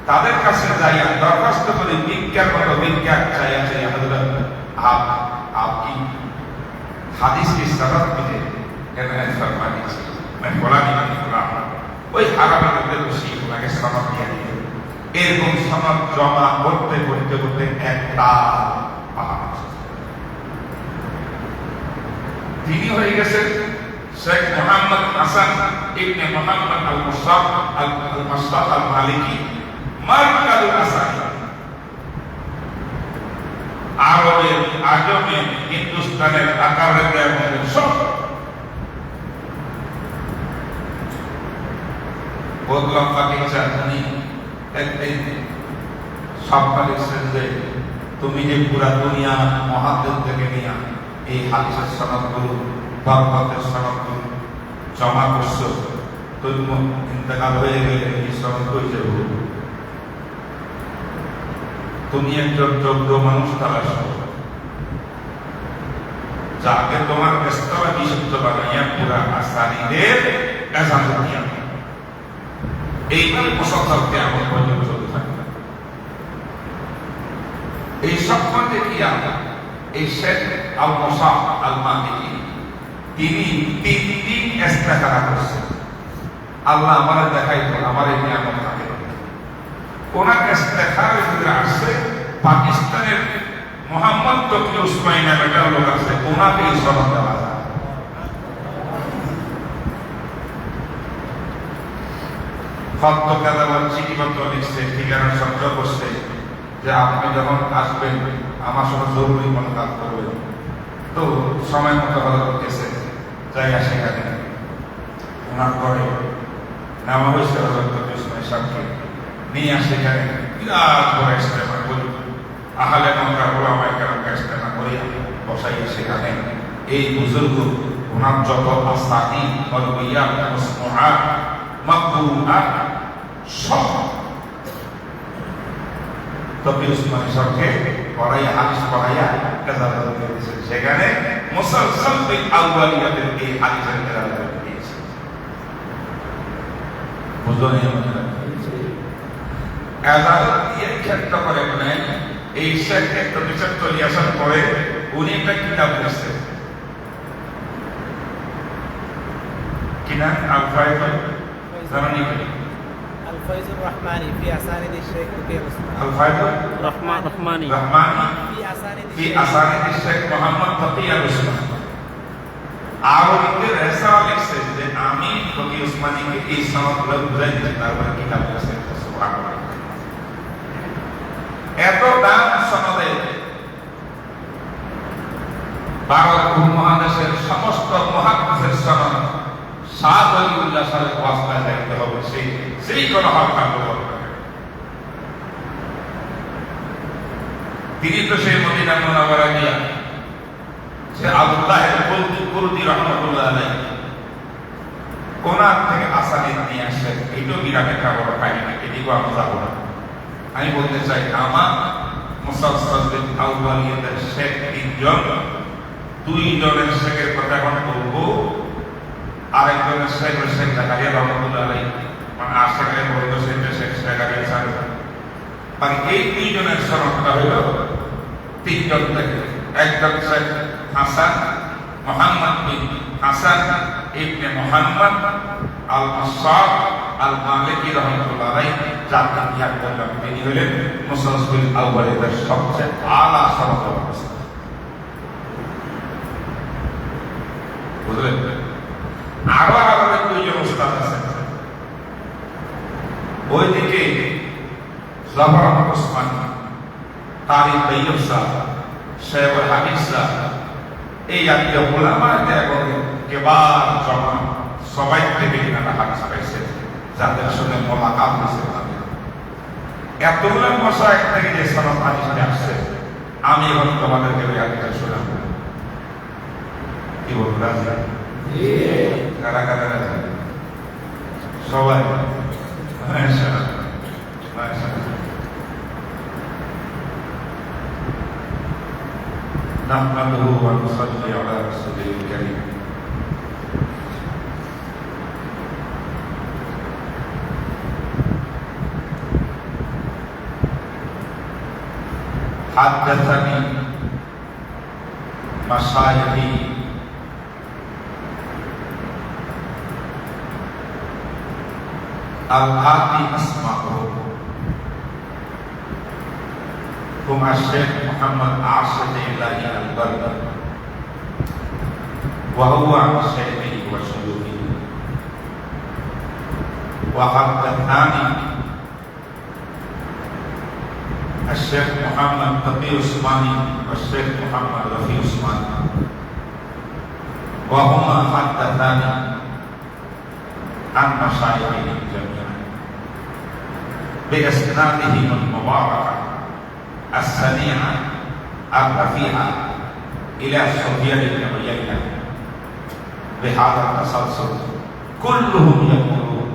তাদের কাছে যাইয়া দরখাস্ত করে ভিক্ষার মতো ভিক্ষা চাইয়া চাইয়া হযরত আপনি হাদিস की सनद मुझे कहना फरमा दीजिए, मैं बोला नहीं बोला ওই হারামের মধ্যে বসে ওনাকে সনদ দিয়ে দিল। এরকম সনদ জমা করতে করতে করতে একটা তিনি হয়ে গেছেন শেখ মুহাম্মদ হাসান ইবনে মুহাম্মদ আল মুশতাক আল মালিকি মারকাজুল আসানি। আরবের, আজমে, হিন্দুস্তানের আকারের সব বহুত লম্বা কিচ্ছা। উনি একদিন স্বপ্ন দেখছেন যে তুমি যে পুরা দুনিয়া মহাদ্দেশ থেকে নিয়ে এই হাদিসের সনদগুলো বরকতের সনদগুলো জমা করছো, তুমি ইন্তেকাল হয়ে গেলে এই সনদ কই যাব? তুমি একজন যোগ্য মানুষ তালাশ করো, যাকে তোমার স্তর বিশুদ্ধ বানাইয়া পুরা আসানিদের এজাজত দিয়া এইভাবে মুসলসল কিয়ামত পর্যন্ত চলতে থাকবে। এই স্বপ্ন দেখিয়া এই শেখ আল মুসাব আল মালিকি তিনি 3 দিন ইস্তেখারা করছেন, আল্লাহ আমারে দেখাইতো আমার এই নিয়ামত থাকে। ওনার ইস্তেখারের ভিতরে আসছে পাকিস্তানের মোহাম্মদ তকি উসমানী নামে একটা লোক আছে, ওনাকে এই সনদ দেওয়া যায়। ফত কাদাবার চিঠিপত্র লিখছে, ঠিকানা সংগ্রহ করছে যে আপনি যখন আসবেন আমার সঙ্গে জরুরি কোনো কাজ করবেন। তো সময় মতো হজরত গেছে, জায়গা সেখানে ওনার ঘরে নামা হয়েছে হজরত তকি উসমানী সাহেবকে নিয়ে আসে। এখানে বিরাট বড় ইস্তেমা করি, আহলে মক্কা ওলামায়ে কেরামকে ইস্তেমা করি বসাইয়ে সেখানে এই বুজুর্গ ওনার যত আসানি মারউইয়াত মাসমুআত মাকবুলাত সব তকি উসমানী সাহেবকে পড়াইয়া হাদিস পড়াইয়া কেজালত দিয়েছে। সেখানে মুসালসাল বিল আউয়ালিয়াতের এই হাদিসের কেজালত দিয়েছে। বুঝলেন? এজাজত দিয়ে ক্ষেত্র করে নেন। এই শেখ 175 ইয়াসার পরে উনি একটা কিতাব লিখছেন, কি নাম? আল ফায়জুর রহমানি ফি আসানিদ শেখ তকি উসমানী। আল ফায়জুর রহমানি ফি আসানিদ শেখ মোহাম্মদ তকি উসমানী। আরবিতে রেসালা লিখছে যে আমি তকি উসমানীকে এই সনদগুলো বুঝাই দিচ্ছি, তারপরে কিতাব লিখছে। সুবহানাল্লাহ। এত দাম সনদে ভারত উপমহাদেশের সমস্ত মহাদ্দিসের সনদ শাহ ওলিউল্লাহ সাহেবের ওয়াসতায় দেখতে হবে, সেই কোন হক আন্দোলন করে। তিনি তো সেই মদিনা মুনাওয়ারা গিয়া সে আব্দুল্লাহ কুরদি রাহমাতুল্লাহ আলাইহি কোনার থেকে আসানিদ নিয়ে আসেন। এইটাও বিরাট একটা বড় কাহিনী, এদিকে আমরা যাবো না। আমি বলতে চাই আমার মুসালসাল বিল আউয়ালিয়াতের শেখ 3 জন, 2 জনের শেখের কথা এখন বলবো। আরেকজনের শেখ শেখ জাকারিয়া রহমাতুল্লাহ আলাইহি, মানে আশেখানে বলতো শেখ জাকারিয়া সাহেব। মানে এই 2 জনের সনদটা হইল 3 জন থেকে। একজন শেখ হাসান মুহাম্মদ বিন হাসান ইবনে মুহাম্মদ আল মুসাব আল মালিকি রহমাতুল্লাহ আলাইহি, যার ইতিহাস বললাম তিনি হলেন মুসালসাল আউয়ালিয়াতের সবচেয়ে আলা সনদ। বুঝলেন? আরো আমাদের 2 জন উস্তাদ আছেন। ওইদিকে জাফর আহমদ ওসমানী, তারিক তৈয়ব সাহেব, শেখ হাবিব সাহেব, এই জাতীয় ওলামায়ে এবং কেবার জমা সবাই থেকে এনারা হাদিস পাইছে, যাদের সঙ্গে মোলাকাত হয়েছে। এতগুলো মশায়েখ থেকে যে সনদ হাদিসে আসছে, আমি এখন তোমাদেরকে ওই হাদিসটা শোনাব। কি বলবো? রাজি? কারা কারা রাজি? সবাই? মাশাআল্লাহ মাশাআল্লাহ। নাহমাদুহু ওয়া নুসাল্লি আলা রাসূলিল কারীম। حدثني مشايخي الآتي أسماءهم هم الشيخ محمد عاشق إلهي البرد وهو شيخي وشيوخي، وحدثني الشيخ محمد تقي عثماني والشيخ محمد رفيع عثماني، وهما حدثاني عن مشايخهم جميعا. بإسنادهم المباركة السميعة الرفيعة إلى سفيان بن عيينة بهذا التسلسل كلهم يقولون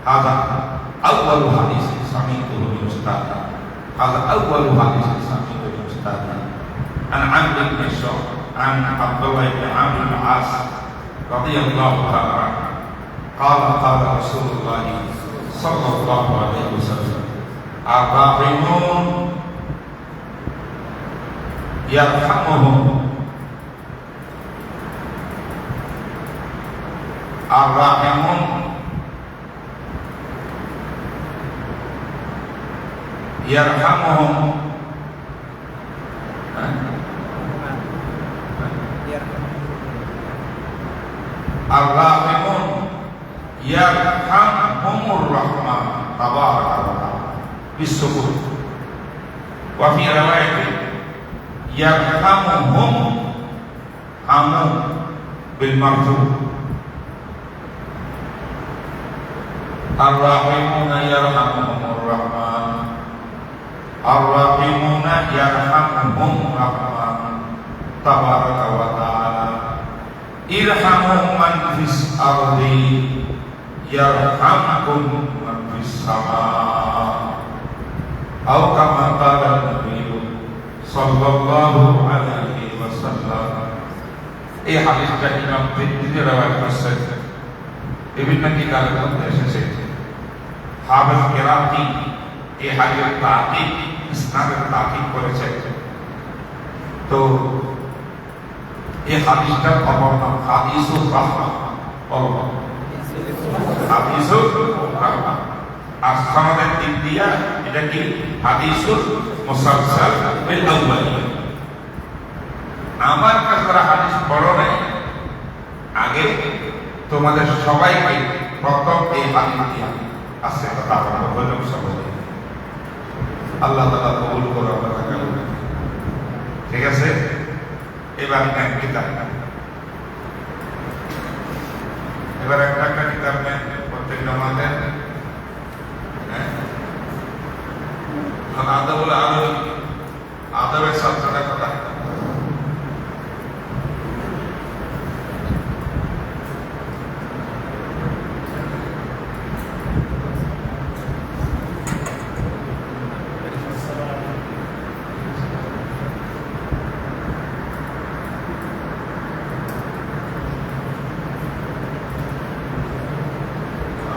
هذا أول حديث سمعته من أستاذنا هذا أول حديث سمعته من أستاذنا عن عمرو بن شعيب عن عبد الله بن عمرو بن العاص رضي الله تعالى عنه قال قال رسول الله صلى الله عليه وسلم الراحمون يرحمهم الراحمون يرحمهم الراحمون يرحمهم الرحمن تبارك وتعالى بالسكون وفي رواية يرحمهم هم بالمرفوع الراحمون يرحمهم الرحمن الراحمون يرحمهم الرحمن تبارك وتعالى ارحموا من في الأرض يرحمكم من في السماء أو كما قال النبي صلى الله عليه وسلم এই হাদিসটা ইমাম তিরমিজি রওয়ায়াত করেছেন বিভিন্ন কিতাবের মধ্যে এসেছে হাফেজ কেরাতি এই হাদিসের তাহকিক ইসনাদের তাহকিক করেছেন তো এই হাদিসটার খবর নাম হাদিসুর রাহমা বলবো হাদিসুর রাহমা আর সনদের দিক দিয়া এটা কি হাদিসুর মুসালসাল বিল আউয়ালি আমার কাছে যারা হাদিস পড়ো নাই আগে তোমাদের সবাইকে প্রথম এই হাদিস দিয়া আছে কথা আমরা বললাম সবাই আল্লাহ তাআলা কবুল করুন আপনাদের ঠিক আছে এবার একটা কিতাব এবার একটা কিতাব নেন প্রত্যেক নামাজের আদাবুল আদব আদবের সাথে কথা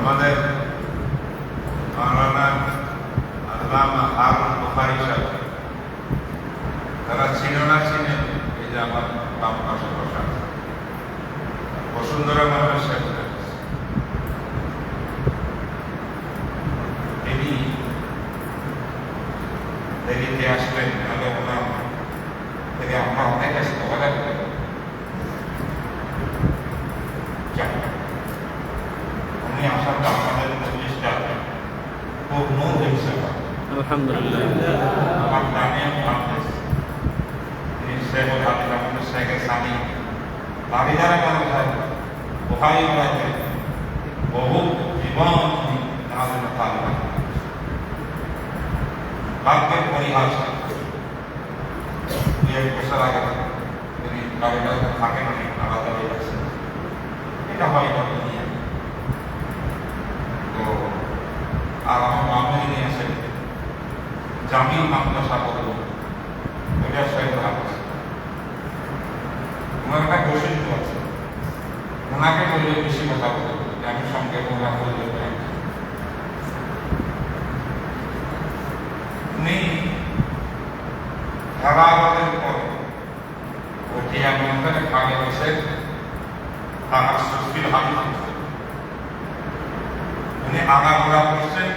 আমাদের মাওলানা আল্লামা হারুন বুখারী সাহেব তারা ছিল না ছিলেন এই যে আমার বাম পাশে বসা বসুন্ধরা মাদ্রাসা তিনি দেরিতে আসলেন তাহলে ওনার থেকে আমরা অনেক কাছে কথা আলহামদুলিল্লাহ আমার নামে মহাদেশ তিনি শেখ হাবিব আহমদ শেখের স্বামী ভাবিদারা মানুষ বুখারী রয়েছে বহু জীবন আমাদের তালিকা ভাগ্যের পরিহাস এক বছর আগে তিনি ভাবিদার থাকেন আলাদা হয়ে গেছে এটা হয় নিয়ে তো আর আমার মামুনি নিয়ে আসেন জামিল মাদ্রাসা বলব ওটা সাহেব আছে ওনার একটা বৈশিষ্ট্য আছে ওনাকে বললে বেশি কথা বলতে আমি সঙ্গে ওরা বললে উনি ধারাবাদের পর ওটি আমি ওখানে খাগে বসে তার সুস্থির হাবি উনি আগাগোড়া করছেন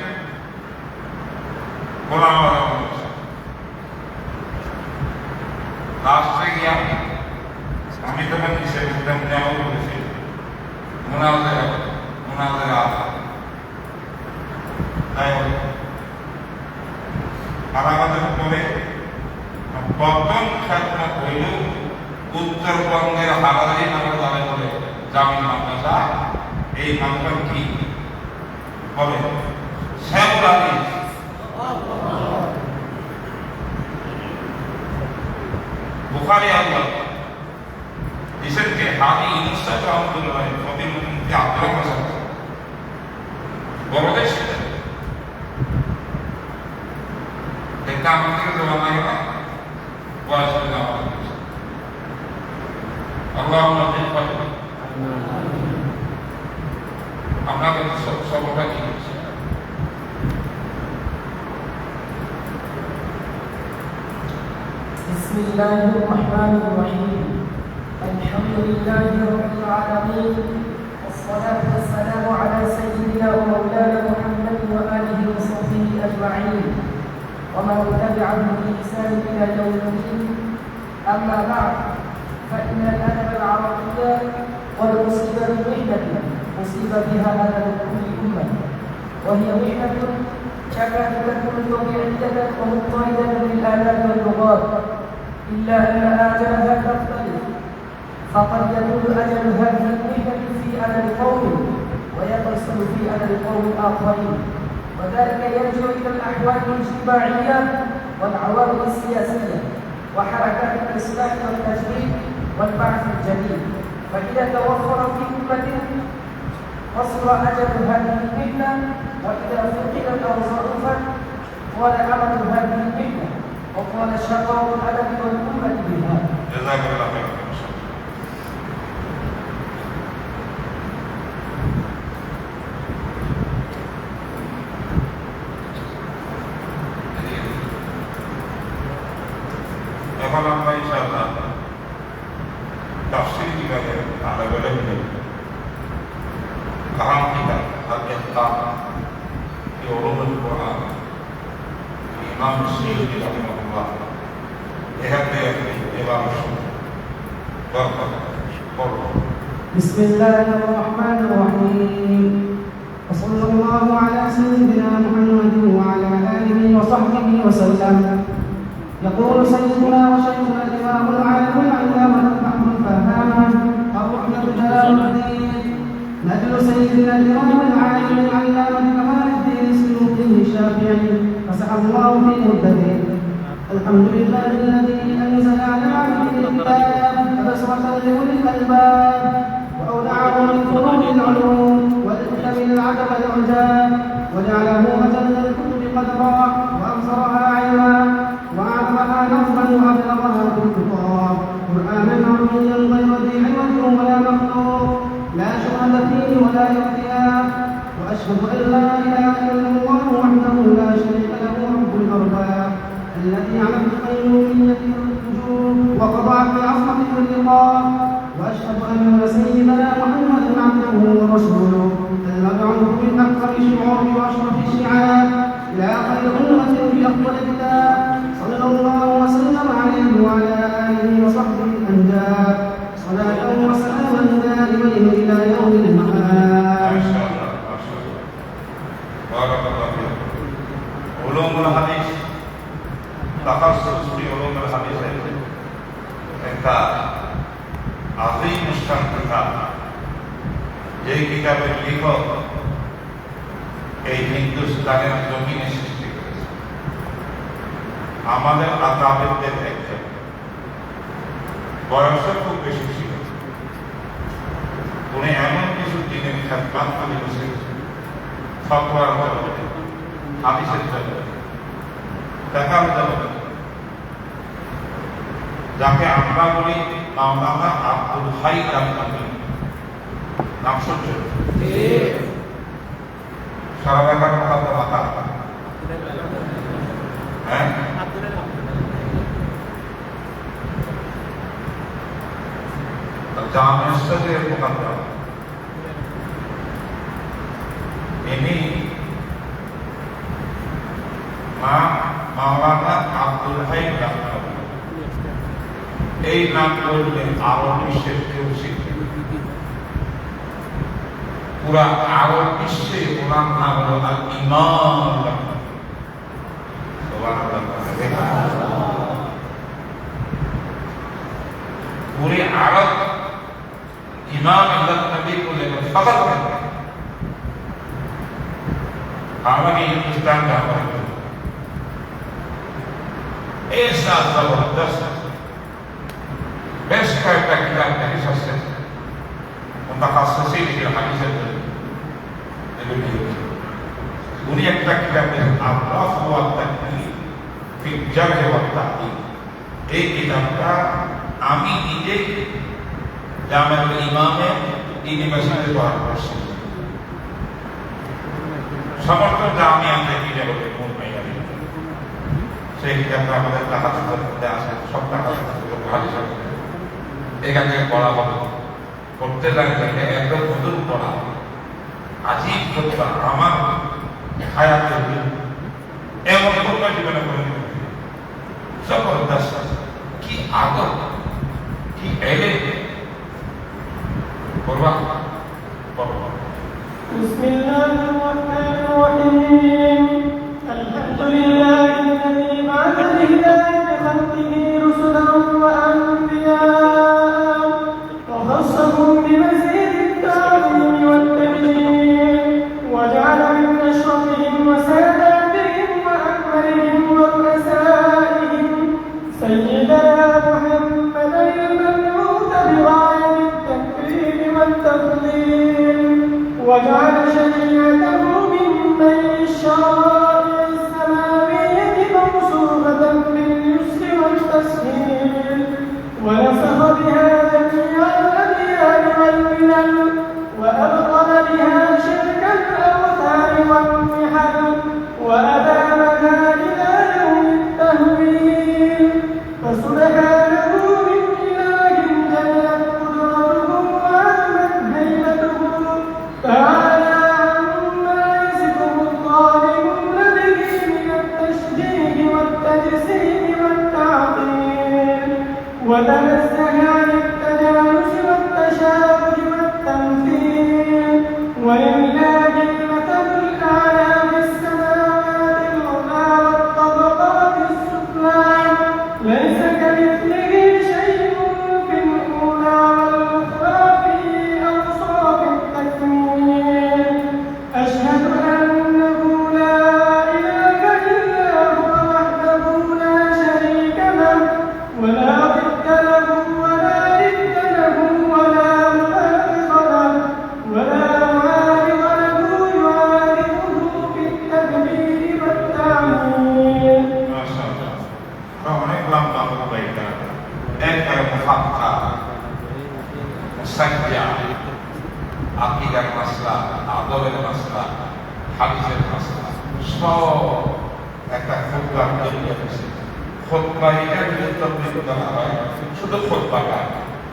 লাস্টে গিয়া আমি তখন কিসের উদ্যম নেওয়া বলেছি ওনাদের তাই আমাদের পরে প্রথম ছাত্র হইল উত্তরবঙ্গের হারারি নামে দলে বলে জামিল মাদ্রাসা এই নামটা কি বলে শ্যামল হাদিস বুখারী আল্লাহ जिसके के हादी इनसा रहमतुल्लाह फकीह मुफ्ती আব্দুল হাসান বড় দেশ এটা আমাদের জমানায় না ওয়াজ না আল্লাহুম্মা তিফাত আমরা কিন্তু সবটা কি করছি بسم الله الرحمن الرحيم الحمد لله رب العالمين والصلاة والسلام على سيدنا ومولانا محمد وآله وصحبه أجمعين ومن تبعهم بإحسان إلى يوم الدين أما بعد فإن الأدب العربي قد أصيب بمحنة أصيب بها أدب كل أمة وهي محنة كانت تكون طبيعية ومضطردة للآلات واللغات إلا أن آجالها تختلف فقد يكون أجل هذه المهنة في أجل قوم ويتصل في أجل قوم آخرين وذلك يرجع إلى الأحوال الاجتماعية والعوامل السياسية وحركات الإصلاح والتجديد والبعث الجديد فإذا توفر في أمة وصل أجل هذه المهنة وإذا فقدت أو ضعفت قال أمل هذه المهنة وقال شقاء الأدب والأمة بها. جزاك الله خير. এখন আমরা ইনশাআল্লাহ তাফসীর বিভাগের আলাদা أهم كتاب الإتقان في علوم القرآن الإمام السيوطي رحمه الله يهدي الإمام السيوطي بسم الله الرحمن الرحيم وصلى الله على سيدنا محمد وعلى آله وصحبه وسلم يقول سيدنا وشيخنا الإمام العالم العلامة محمد فهامة الرحمة جلال الدين نجل سيدنا الإمام العالم العلامة كمال الدين السيوطي الشافعي فسح الله في مدته الحمد لله الذي أنزل على عبده الكتاب تبصرة لأولي الألباب وأودعه من فروع العلوم والحكم العجب العجاب وجعله أجل الكتب قدرا وأبصرها علما وأعظمها نظما وأبلغها بالخطاب قرآنا عربيا غير ذي عوج ولا مخلوق لا شبهة فيه ولا اختلاف وأشهد أن لا إله إلا الله وحده لا شريك له رب الأرباب الذي على القيومية والوجوب وقضى بعظمة اللقاء وأشهد أن سيدنا محمدا عبده ورسوله المبعوث من أكثر الشعوب وأشرف الشعاب إلى خير أمة في أفضل كتاب صلى الله وسلم عليه وعلى آله وصحبه الأنجاب صلاة وسلاما دائمين إلى يوم المآب. ما شاء الله ما شاء الله بارك الله فيك. علوم الحديث تخصص في علوم الحديث একটা عظيم مشتق কিতাব এই কিতাবের লেখক এই হিন্দুস্তানের জমিনে সৃষ্টি করেছে আমাদের আকাবেরদের একজন বয়সও খুব বেশি ছিল উনি এমন কিছু দিনের খেদমাত করে বসেছেন ফতোয়ার জগতে হাদিসের জগতে দেখার জগতে যাকে আমরা বলি মাওলানা আব্দুল হাই আল-আমিন নাম শুনছেন সারা এলাকার মাথা হ্যাঁ জামে সদর মুকদ্দম ইনি মাওলানা আব্দুল হাই আল-আমিন এই নাম বললে আরব বিশ্বের কেউ শিখবে পুরা আরব বিশ্বে ওনার নাম হলো আল ইমাম पूरे अरब इमाम अल्लाह नबी को लेकर फख्र करते हैं हमारे हिंदुस्तान का हमारे ऐसा जबरदस्त बेस्ट का किताब नहीं सकते मुतखस्सिसीन के हदीस उन्हें एक किताब है अल्लाह व तकलीफ ফি জারহ ওয়া তা'দীল এই কিতাবটা আমি নিজে জামিউল ইমামে ইউনিভার্সিটিতে পড়া করছি সমস্ত জামিয়া থেকে যেগুলো মুম্বাই সেই কিতাবটা আমাদের তাহাজ্জুদের মধ্যে আছে সব তাহাজ্জুদ ভালো আছে এখান থেকে পড়া হবে করতে লাগলে এত মধুর পড়া আজীব কথা আমার হায়াতে এমন কোনো জীবনে করে जबरदस्त की आदत की एले बिस्मिल्लाहिर्रहमानिर्रहीम अल्हम्दुलिल्लाहि الذي بعث بهداية خلقه رسلا وأنبياء وخصهم بمزيد التعظيم والتبجيل وجعل من أشرفهم وساداتهم وأكبرهم ورؤسائهم سيدنا محمدا المبعوث بغاية التكريم والتفضيل وجعل شريعته من بين الشرائع السماوية موصوفة باليسر والتسهيل ونسخ بها جميع الأديان والملل وأبطل بها شرك الأوثان والمحن وأدامها إلى يوم التهويل فسبحانه من إله جلت قدرته وعظمت هيبته تعالى عما يصفه الظالمون به من التشبيه والتجسيم والتعطيل وتنزه عن التجانس والتشابه والتمثيل ولله المثل الأعلى في السماوات العلى والطبقات السفلى ليس كمثله شيء في الأولى والأخرى في أوصاف التكميل أشهد أنه لا إله إلا هو وحده لا شريك له ولا ضد له ولا ند له ولا مؤاخذ له ولا معارض له يعارضه في التدبير والتعليل মাশাআল্লাহ অনেক লম্বা বইটা একবারে মুফাক্কা মুসাজ্জা আকীদার মাসলা আদবের মাসলা হাদিসের মাসলা সব একটা খুতবার তৈরি হয়েছে খুতবা এটা যদি তদবির করা হয় শুধু খুতবাটা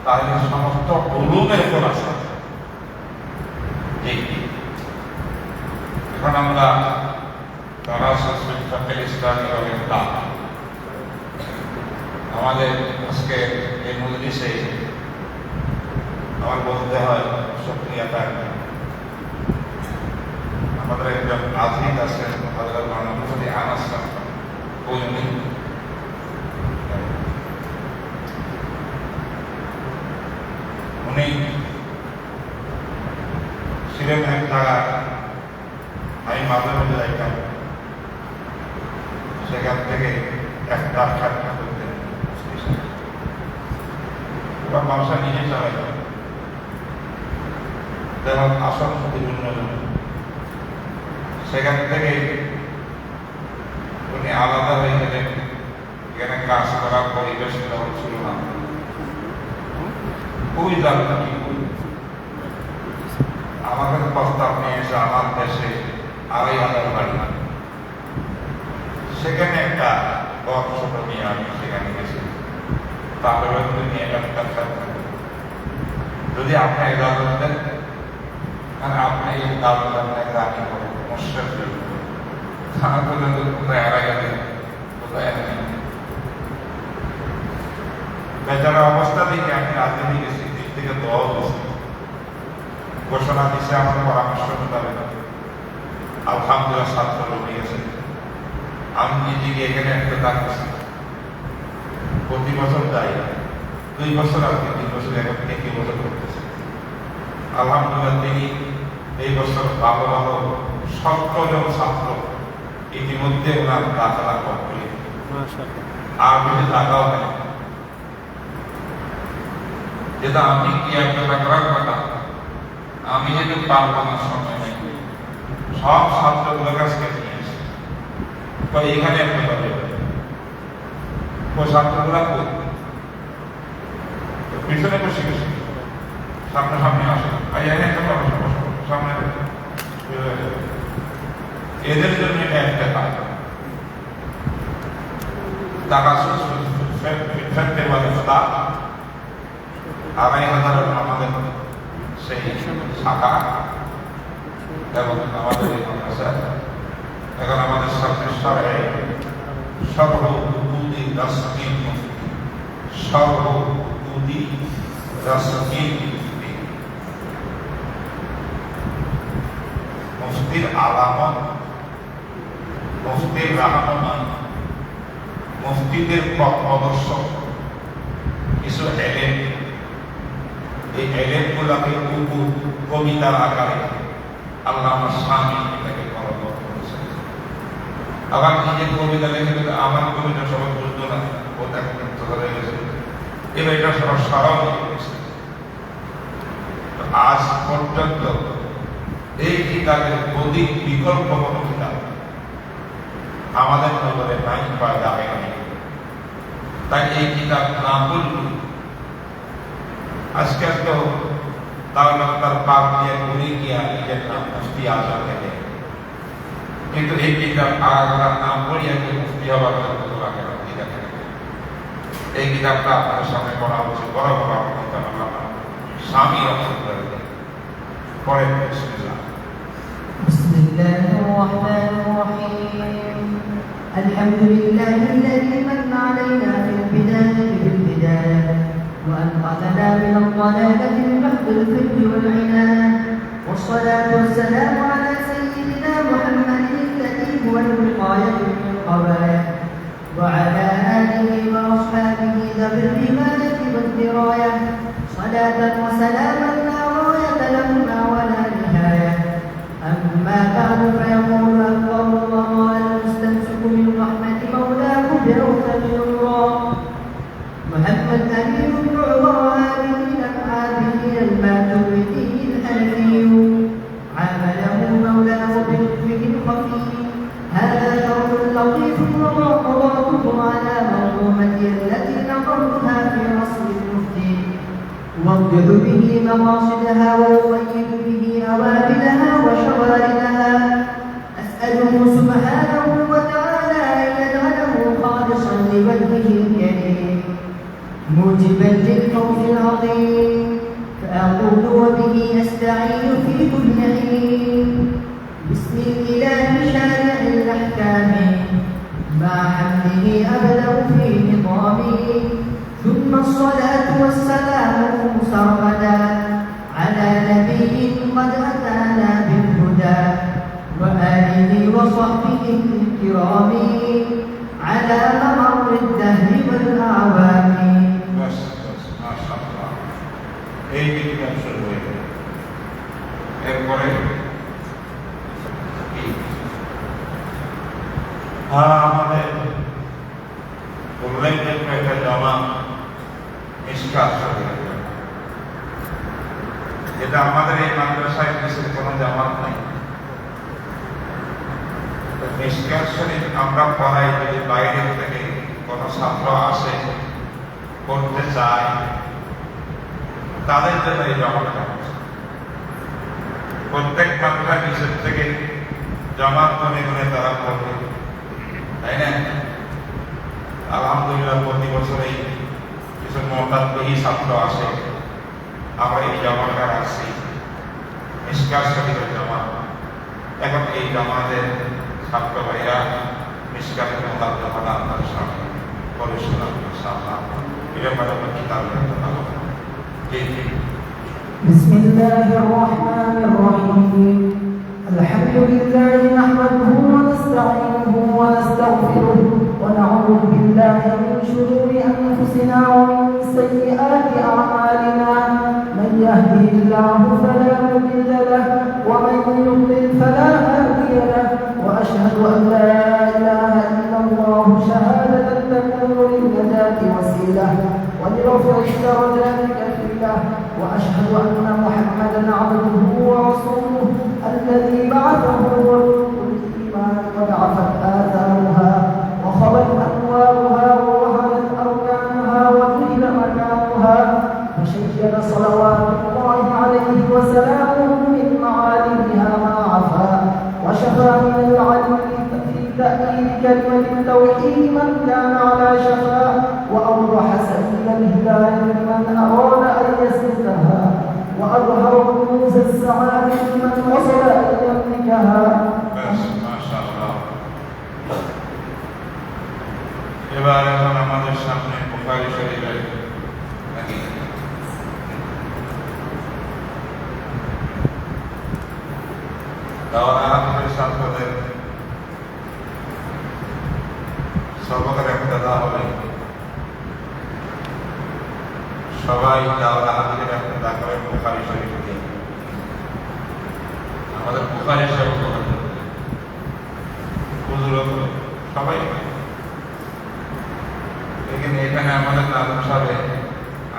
তাহলে সমস্ত উলুমের খোলাসা এই এখন আমরা দরাসুল ফিকহ ইসলামী রহিমাহুল্লাহ আমাদের আজকে এই মজলিসে আমার বলতে হয় শুকরিয়াটা আমাদের একজন আফিদ আছেন হযরত মুফতি আনাস কওমি উনি ছিলেন এক জায়গা আমি মাঝে মাঝে যাইতাম সেখান থেকে একটা সাক্ষাৎ করতেন বা ব্যবসা নিজে চালাইতাম যেমন আসন বিভিন্ন সেখান থেকে উনি আলাদা হয়ে গেলেন এখানে কাজ করার পরিবেশ তেমন ছিল না খুবই জানতাম আমাদের প্রস্তাব নিয়ে এসে আমার দেশে 2,500 বাড়ি সেখানে একটা ঘর ছোট নিয়ে আমি সেখানে গেছি তারপরে নিয়ে একটা যদি আপনি ইজাজত দেন কারণ আপনি এই দাবি আপনাকে রাখি করে মুশরিক থানা পর্যন্ত কোথায় হারা গেলে কোথায় বেচারা অবস্থা থেকে আমি রাজনীতি গেছি দিক থেকে দল ঘোষণা দিচ্ছে আমার পরামর্শ মোতাবেক আলহামদুলিল্লাহ ছাত্র লোক গেছে আমি নিজে গিয়ে এখানে একটা থাকছি প্রতি বছর যাই 2 বছর আগে 3 বছর এখন 3 বছর করতেছে আলহামদুলিল্লাহ তিনি এই বছর ভালো ভালো 17 জন ছাত্র ইতিমধ্যে ওনার দাখিলা কমপ্লিট, আর বেশি টাকাও নেই। যেটা আমি কি একটা করার কথা, আমি যেহেতু পারবো না, সময় নেই, সব ছাত্রগুলোর কাছ থেকে নিয়ে আসি, এখানে আপনি পাবে ওই ছাত্রগুলা পিছনে বসে গেছে, সামনে সামনে আসে, সামনে এদের জন্য এটা একটা কাজ। টাকা ফেলতে পারে 2,500 আমাদের সেই শাখা এবং আমাদের এই মাদ্রাসা এখন আমাদের সামনে সর্বভূতি রাষ্ট্রীয় মুফতি, সর্বভূতি রাষ্ট্রীয় মুফতি, মুফতির আলামত, মুফতির রাহমান, মুফতিদের পথ প্রদর্শক কিছু এলেম, এই এলেমগুলোকে কবিতার আকারে আল্লামা শামী এটাকে কলম করেছেন। আবার নিজের কবিতা লিখে দিলে আমার কবিতা সবাই বুঝতো না, ও দেখো হয়ে গেছে, এবার এটা সবার সরল হয়ে গেছে। আজ পর্যন্ত এই কিতাবের অধিক বিকল্প কোনো কিতাব আমাদের নজরে নাই বা যাবে নাই। তাই এই কিতাব না বলল, আজকাল তো তার পাপ দিয়ে ঘুরে গিয়া নিজের নাম মুফতি আজম থেকে, কিন্তু এই কিতাব আগার নাম পড়িয়া যে মুফতি হবার এই কিতাবটা আপনার সামনে পড়া হচ্ছে, বড় বড় স্বামী রক্ষণ করে পড়েন। بسم الله الرحمن الرحيم الحمد لله الذي من علينا في البداية بالبداية وأنقذنا من الضلالة بمحض الفكر والعناد والصلاة والسلام على سيدنا محمد الذي هو الوقاية من القبائح وعلى آله وأصحابه ذوي الرماية والدراية صلاة وسلاما لا غاية لهما ولا نهاية. أما بعد فيقول أكبر الله المستمسك من رحمة مولاه برحمة الله محمد أمين بن عمر هذه العابدين الماتريدي الحنفي عامله مولاه بلطفه الخفي. هذا شرط لطيف ومعقباته على منظومتي التي نقرتها في رسم المفتي وابجد به مقاصدها وأؤيد به أوامرها وشواردها. أسأله سبحانه وتعالى أن يجعله خالصا لوجهه الكريم موجبا للفوز العظيم. فأقول وبه أستعين في كل حين بسم الإله شارع الأحكام مع حمده أبدأ في نظامي ثم الصلاة والسلام سرمدا على نبي قد أتانا بالهدى وآله وصحبه الكرام على ممر الدهر والأعوام. এই কিতাব শুরু হয়ে গেল। এরপরে আমাদের উল্লেখযোগ্য একটা জমা মিশকাত শরীফ, যেটা আমাদের এই মাদ্রাসায় বিশেষ কোনো জামাত নাই। মিশকাত শরীফ আমরা পড়াই, যদি বাইরে থেকে কোনো ছাত্র আসে করতে চায় তাদের জন্য এই জমাটা প্রত্যেক মাদ্রাসা বিশেষ থেকে জমাত মনে করে তারা পড়বে, তাই না? আলহামদুলিল্লাহ প্রতি বছরেই কিছু মতাদী ছাত্র আসে, আমরা এই জমাটা রাখছি মিশকাত শরীফের জমা। এখন এই জমাতের ছাত্র ভাইরা মিশকাতের মোতাবেকতা আপনাদের সামনে করে শোনাব ইনশাআল্লাহ। এই ব্যাপারে আমরা কিতাব লিখতে পারবো। بسم الله الرحمن الرحيم الحمد لله نحمده ونستعينه ونستغفره ونعوذ بالله من شرور أنفسنا ومن سيئات أعمالنا من يهده الله فلا مضل له ومن ولرفع الدرجات كفيلة وأشهد أن محمدا عبده ورسوله الذي بعثه بالإيمان قد عفت آثارها وخبت أنوارها ووهنت أركانها وقيل مكانها فشيد صلوات الله عليه وسلامه من معالمها ما عفا وشفى من العلم في تأكيد كلمة التوحيد من كان على شفا وأوضح سبيل الهداية لمن أراد أن يسلكها وأظهر كنوز السعادة لمن وصل أن يملكها. মাশাআল্লাহ। এবার এখন আমাদের সামনে বুখারী শরীফের হাদিস। দাওরা হাদিসের ছাত্রদের সর্বকার ইক্তেদা হবে, সবাই দাওরা হাদিসের ইক্তেদা করে বুখারী শরীফ দিয়ে। আমাদের বুখারী শরীফ বুজুর্গ সবাই এখানে আমাদের নাম সাথে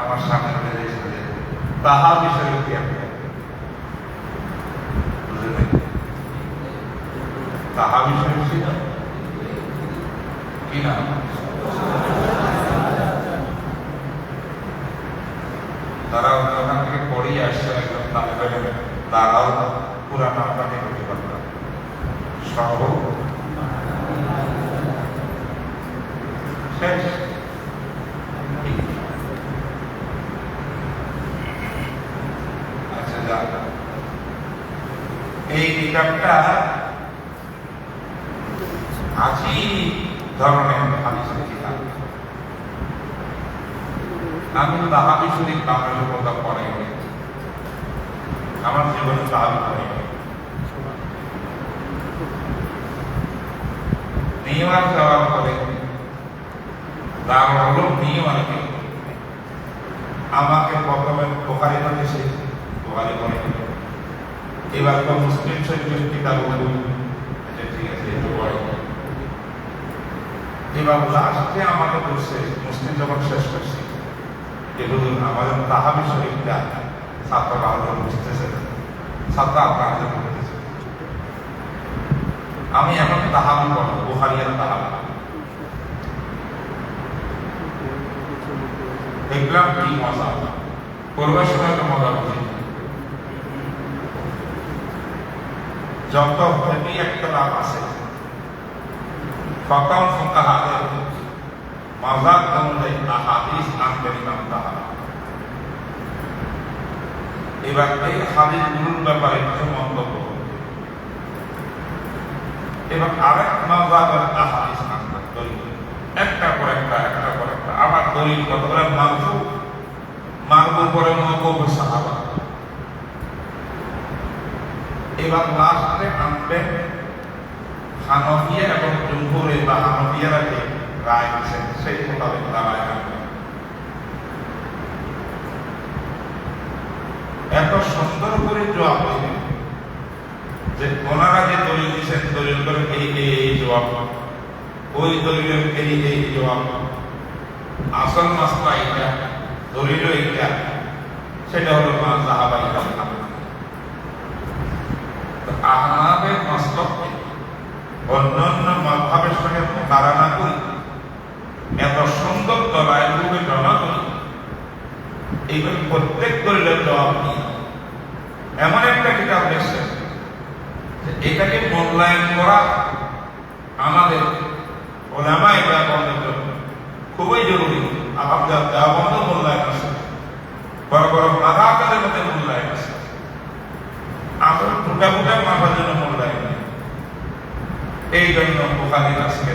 আমার সামনে রয়েছে তাহাবি শরীফ দিয়ে তাহাবি শরীফ ছিল কি না? তারা ওখান থেকে পড়িয়ে আসছে একদম তাহলে তারাও পুরা নামটা নিয়ে করতে পারত সহ শেষ। আচ্ছা যা এই কিতাবটা আজই ধরনের হাদিসের কিতাব। আমি তাহাবি শরীফ বাংলার কথা পড়ে আমার জীবনে তাহাবি পড়ে নিয়মার যাওয়ার পরে নিয়মাকে আমাকে প্রথমে বুখারী পড়েছে, বুখারী পড়ে এবার তো মুসলিম শরীফের কিতাব ঠিক আছে একটু পড়ে। এবার লাস্টে আমাকে বলছে মুসলিম যখন শেষ করছে এগুলো আমাদের তাহাবি শরীফটা ছাত্ররা আমাদের বুঝতেছে, ছাত্র আপনাদের বলতেছে। আমি এখন তাহাবি পড়ব, বুখারী আর তাহাবি দেখলাম কি মজা, পড়বার সময় একটা মজা বুঝি যত হেভি একটা লাভ আছে ফকম ফুকাহাদের মাজাক অনুযায়ী আহাদিস আনবেন ইমাম তাহাবি। এবার এই হাদিসগুলোর ব্যাপারে কিছু মন্তব্য এবং আরেক মাজাবের আহাদিস আনবেন দলিল একটা পর একটা একটা পর একটা আবার দলিল কতগুলো মারফু মারফু পরে মওকুফ সাহাবা। এবার লাস্টে আনবেন হানফিয়া এবং জুমহুরে বা হানফিয়ারা যে রায় দিচ্ছেন সেই মোতাবেক তারাই আনবেন। এত সুন্দর করে জবাব দিলেন যে ওনারা যে দলিল দিচ্ছেন দলিল করে এই জবাব, ওই দলিলের এই জবাব, আসল মাসলা এটা, দলিল এটা, সেটা হলো সাহাবা ইকরাম। আহনাফের মাসলাককে অন্যান্য মাযহাবের সঙ্গে মোকারানা করি, এত সুন্দর দলাইলগুলো জমা করি, এইগুলো প্রত্যেক দলিলের জবাব নিয়ে এমন একটা কিতাব এসেছে এটাকে মূল্যায়ন করা আমাদের ওলামায়ে কেরামের জন্য খুবই জরুরি। আমাদের দেওবন্দ মূল্যায়ন আছে, বড় বড় মাযহাবের মধ্যে মূল্যায়ন আছে, আমরা ফুটা ফুটা মাথার জন্য মূল্যায়ন নেই। এই জন্য বুখারী আজকে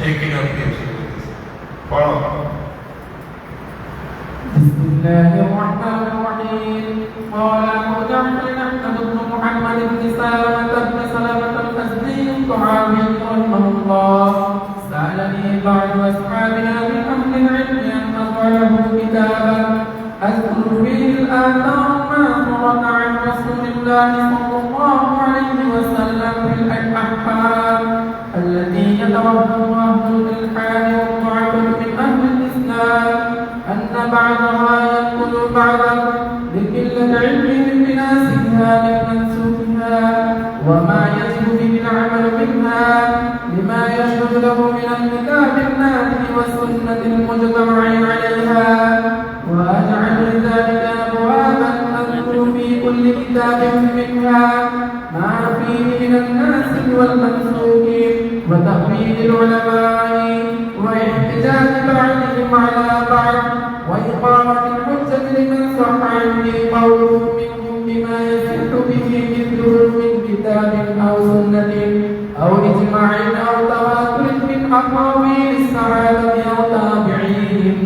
এই কিতাব দিয়ে পড়ো। بسم الله الرحمن الرحيم. قال أبو جعفر أحمد بن محمد بن سلمة الأزدي الطحاوي رحمه الله سألني بعض أصحابنا من أهل العلم أن أضع له كتابا أذكر فيه الآثار المأثورة عن رسول الله صلى الله عليه وسلم في الأحكام التي يتوهم أهل الإلحاد والضعف من أهل الإسلام منها لمنسوخها وما يجب به العمل منها لما يشهد له من الكتاب النازل والسنة المجتمع عليها وأجعل لذلك أبوابا أذكر في كل كتاب منها ما فيه من الناسخ والمنسوخ وتأويل العلماء واحتجاج بعضهم على بعض وإقامة الحجة لمن صح عنه قوله منهم بما يصح به مثله من كتاب أو سنة أو إجماع أو تواتر من أقاويل الصحابة أو تابعيهم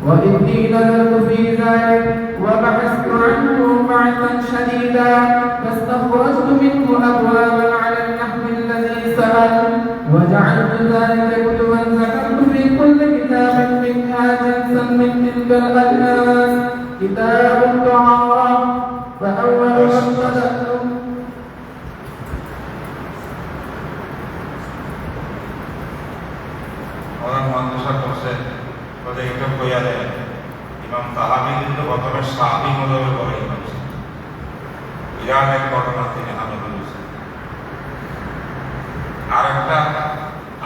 وإن نظرت في ذلك وبحثت عنه بحثا شديدا فاستخرجت منه أبوابا على النحو الذي سأل وجعلت ذلك كتبا ذكرت في كل كتاب منها جنسا من تلك الأجناس كتاب الطهارة فأول من بدأت ইমাম তাহাবি কিন্তু প্রথমে সাহাবি মজবে বলে ইমাম ইরানের ঘটনা তিনি আমির বলেছেন। আর একটা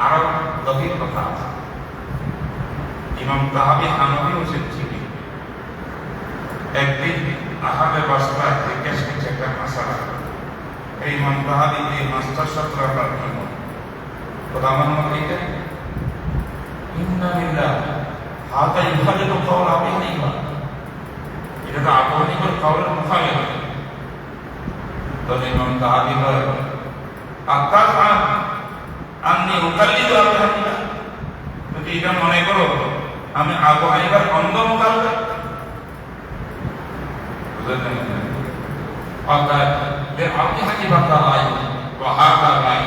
আরো গভীর কথা আছে, ইমাম তাহাবি হানফি হোসেন ছিলেন। একদিন আহামের বাসায় জিজ্ঞেস করছে একটা মাসালা, এই ইমাম তাহাবি এই মাস্টার সত্রাটা কি মত? প্রধান মন্ত্রীকে ইন্না লিল্লাহ হাতা ইফালিল কওল আবি হানিফা, এটা তো আবু হানিফার কওলের মুখালিফ। তো ইমাম তাহাবি বলে আতাফআন আন্নী উকাল্লিদু আবু হানিফা, যদি এটা মনে করো আমি আবু হানিফার অন্ধ মুকাল্লিদ, বুঝলেন? অর্থাৎ যে আবু হানিফা রায় ওয়া হাদা রায়,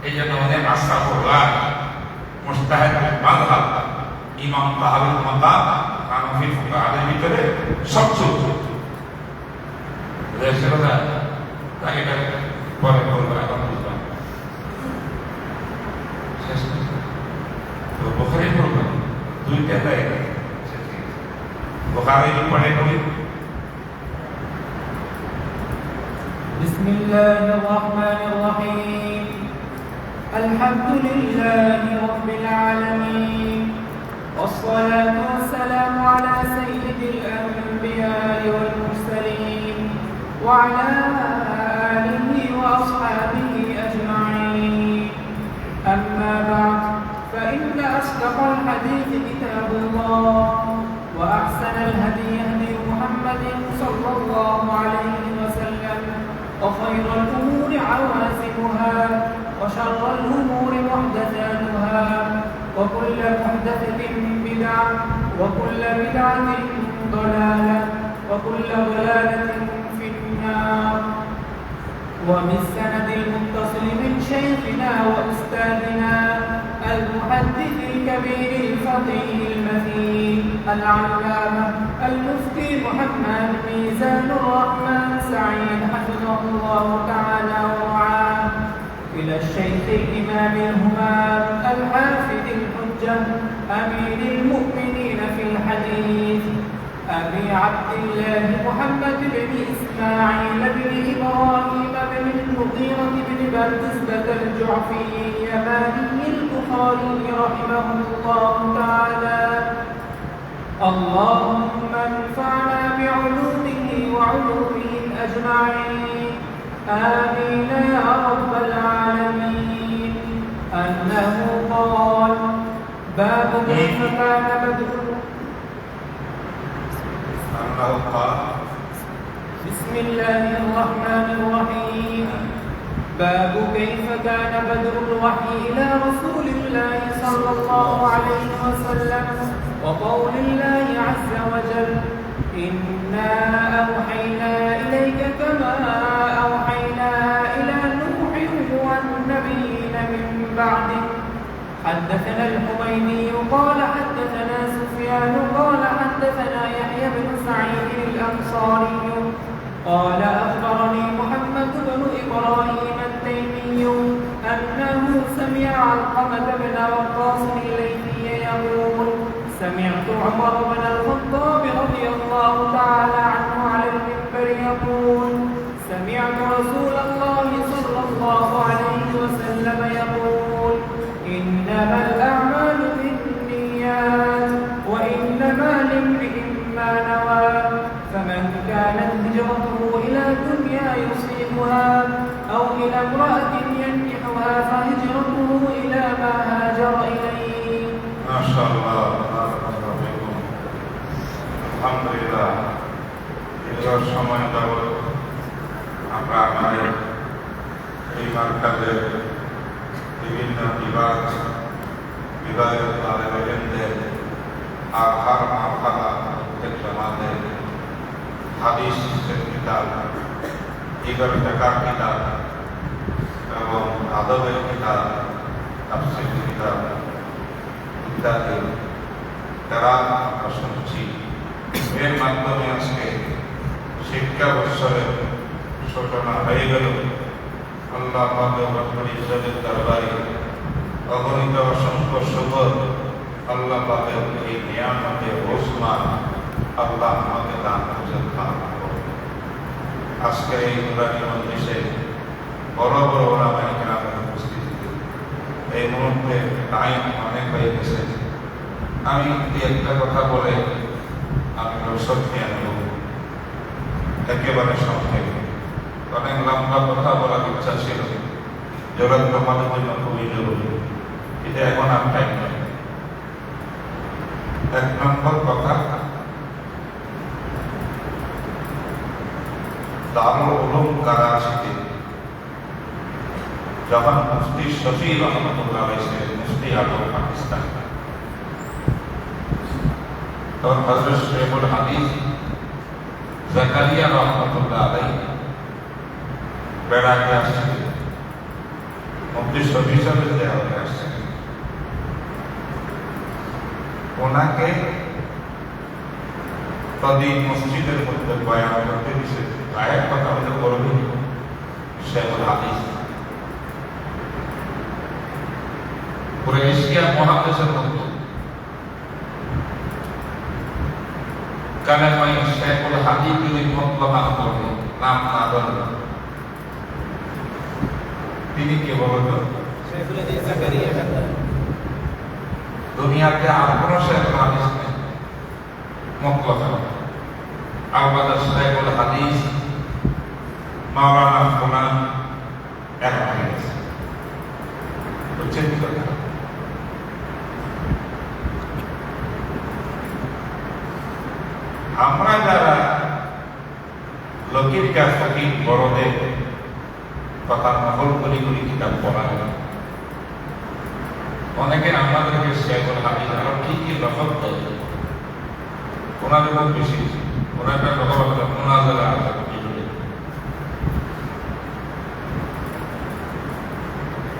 এই জন্য অনেক আশরাফুল্লাহ মুস্তাহিদ মাযহাব ইমাম তাহাবির মাযহাব হানাফি ফুকাহাদের ভিতরে সবচেয়ে বুঝেছে কথা। তাই এটা পরে বলবো, এখন বুঝলাম শেষ তো বুখারী পড়বো দুইটা দেয় বুখারী পড়ে কবি। بسم الله الرحمن الرحيم الحمد لله رب العالمين والصلاة والسلام على سيد الأنبياء والمرسلين وعلى آله وأصحابه أجمعين. أما بعد فإن أصدق الحديث كتاب الله وأحسن الهدي هدي محمد صلى الله عليه وسلم وخير الأمور عوازمها وشر الأمور محدثاتها وكل محدثة بدعة وكل بدعة ضلالة وكل ضلالة في النار. وبالسند المتصل من شيخنا وأستاذنا المحدث الكبير الفقيه المتين العلامة المفتي محمد ميزان الرحمن سعيد حفظه الله تعالى ورعاه، إلى الشيخ الإمام الهمام الحافظ الحجة أمير المؤمنين في الحديث أبي عبد الله محمد بن إسماعيل بن إبراهيم بن المغيرة بن بردزبة الجعفي اليماني البخاري رحمه الله تعالى. اللهم انفعنا بعلومه وعلومهم أجمعين آمين يا رب العالمين. أنه قال باب كيف كان بدء بسم الله الرحمن الرحيم. باب كيف كان بدء الوحي إلى رسول الله صلى الله عليه وسلم وقول الله عز وجل إنا أوحينا إليك كما أوحينا إلى نوح والنبيين من بعده. حدثنا الحميدي قال حدثنا سفيان قال حدثنا يحيى بن سعيد الأنصاري قال أخبرني محمد بن إبراهيم التيمي أنه سمع علقمة بن وقاص الليثي يقول سمعت عمر بن الخطاب رضي الله تعالى عنه على المنبر يقول ينكحها أو إلى امرأة ينكحها فهجرته إلى ما هاجر إليه. ما شاء الله বারাকাল্লাহু ফিকুম। আলহামদুলিল্লাহ, দীর্ঘ সময় যাবৎ আমরা আমাদের এই মার্কাজের বিভিন্ন বিভাগের তালেবে ইলমদের আর হার মারহালা প্রত্যেক জামাতের হাদিসের কিতাব, ইবাদত ফিকার কিতাব এবং আদবের কিতাব, তাফসীরের কিতাব ইত্যাদি কেরাত আমরা শুনছি। এর মাধ্যমে আজকে শিক্ষা বৎসরের সূচনা হয়ে গেল। আল্লাহ পাকের রব্বুল ইজ্জতের দরবারে অগণিত অসংখ্য শুকর। আল্লাহ পাকের এই নিয়ামতে ওসমান আল্লাহ আমাকে দান করেছেন। আজকে এই নুরানি মজলিসে বড় বড় ওলামায়ে কেরামের উপস্থিতি। এই মুহূর্তে টাইম অনেক হয়ে গেছে। আমি একটা কথা বলে আমি রসদ নিয়ে নেব, একেবারে সংক্ষেপে। অনেক লম্বা কথা বলার ইচ্ছা ছিল, যেটা তোমাদের জন্য খুবই জরুরি, কিন্তু এখন আর টাইম নেই। এক নম্বর কথা, দারুল উলুম করাচিতে যখন মুফতি শফি রহমতুল্লাহ আলাইহি ছিলেন মুফতি আজম পাকিস্তান, তখন হযরত শেখুল হাদিস জাকারিয়া রহমতুল্লাহ আলাইহি বেড়াতে আসছিলেন, মুফতি শফি সাহেবের দেওয়াতে আসছিলেন। ওনাকে তদিন মসজিদের মধ্যে বয়ান করতে দিয়েছে। গায়ের কথা আমাদের বলবি শেখুল হাদিস পুরো এশিয়া মহাদেশের মধ্যে কালেমায়ে শেখুল হাদিস যদি মতলব করে নাম না বলেন, তিনি কে বলতো? শেখুল হাদিস জাকারিয়া। দুনিয়াতে আর কোনো শেখুল হাদিস নেই মতলব। আলবাদা শেখুল হাদিস মাওলানা ফুলান এক হয়ে গেছে। বুঝছেন কি কথা? আমরা যারা লোকের কাছ থেকে বড়দের কথা নকল করি করি কিতাব পড়া, অনেকে আমাদেরকে শেখুল হাদিস আরো কি কি রকম করে ওনাদের খুব বেশি, ওনাদের কথা বলতে মুনাজারা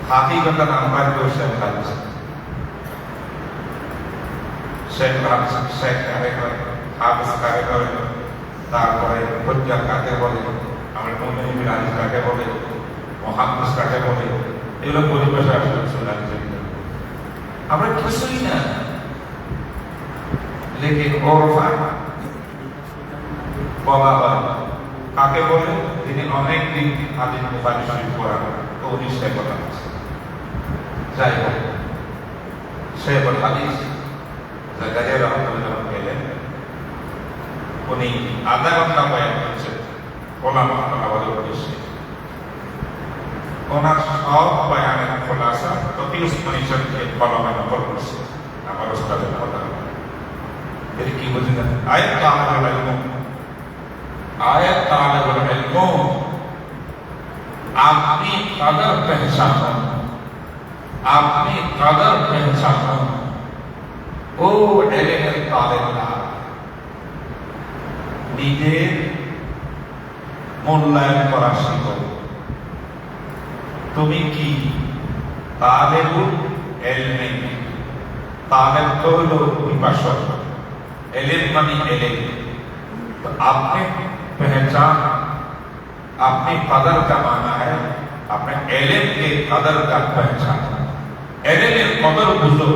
হাকিকত নাম্বার কেউ শেখ হাদিস, শেখ হাদিস, শেখ কারিগর, হাফিজ কারিগর, তারপরে হুজ্জাত কাকে বলে, আমরা মুমিনুল হাদিস কাকে বলে, মুহাদ্দিস কাকে বলে, এগুলো পরিভাষা আসলে শুনে আমরা কিছুই না। লেকিন ওরফা বলা হয় কাকে বলে? তিনি অনেক দিন হাদিস বুখারী শরীফ পড়ান, তো উনি সে কথা আছে। যাই হোক, শেখুল হাদিস জাকারিয়া রহমতুল্লাহ গেলেন, উনি আধা ঘন্টা বয়ান করছেন ওলামা আমাদের উদ্দেশ্যে। ওনার সব বয়ানের খোলাসা তকি উসমানী শরীফে কলমে নকল করছে আমার ওস্তাদের কথা। এর কি বুঝলেন? আয়াত তাআলার ইলম, আয়াত তাআলার ইলম আপনি কদর পহচানো, আপনি কদর পহচানো, ও ইলমের তালেবরা নিজের মূল্যায়ন করা শিখো। তুমি কি তালেবুল ইলমে? তালেব তো হলো পিপাসক, इल्म मानी इल्म। तो आपने पहचान, अपनी कदर का माना है अपने इल्म के कदर का पहचान। इल्म के कदर बुझो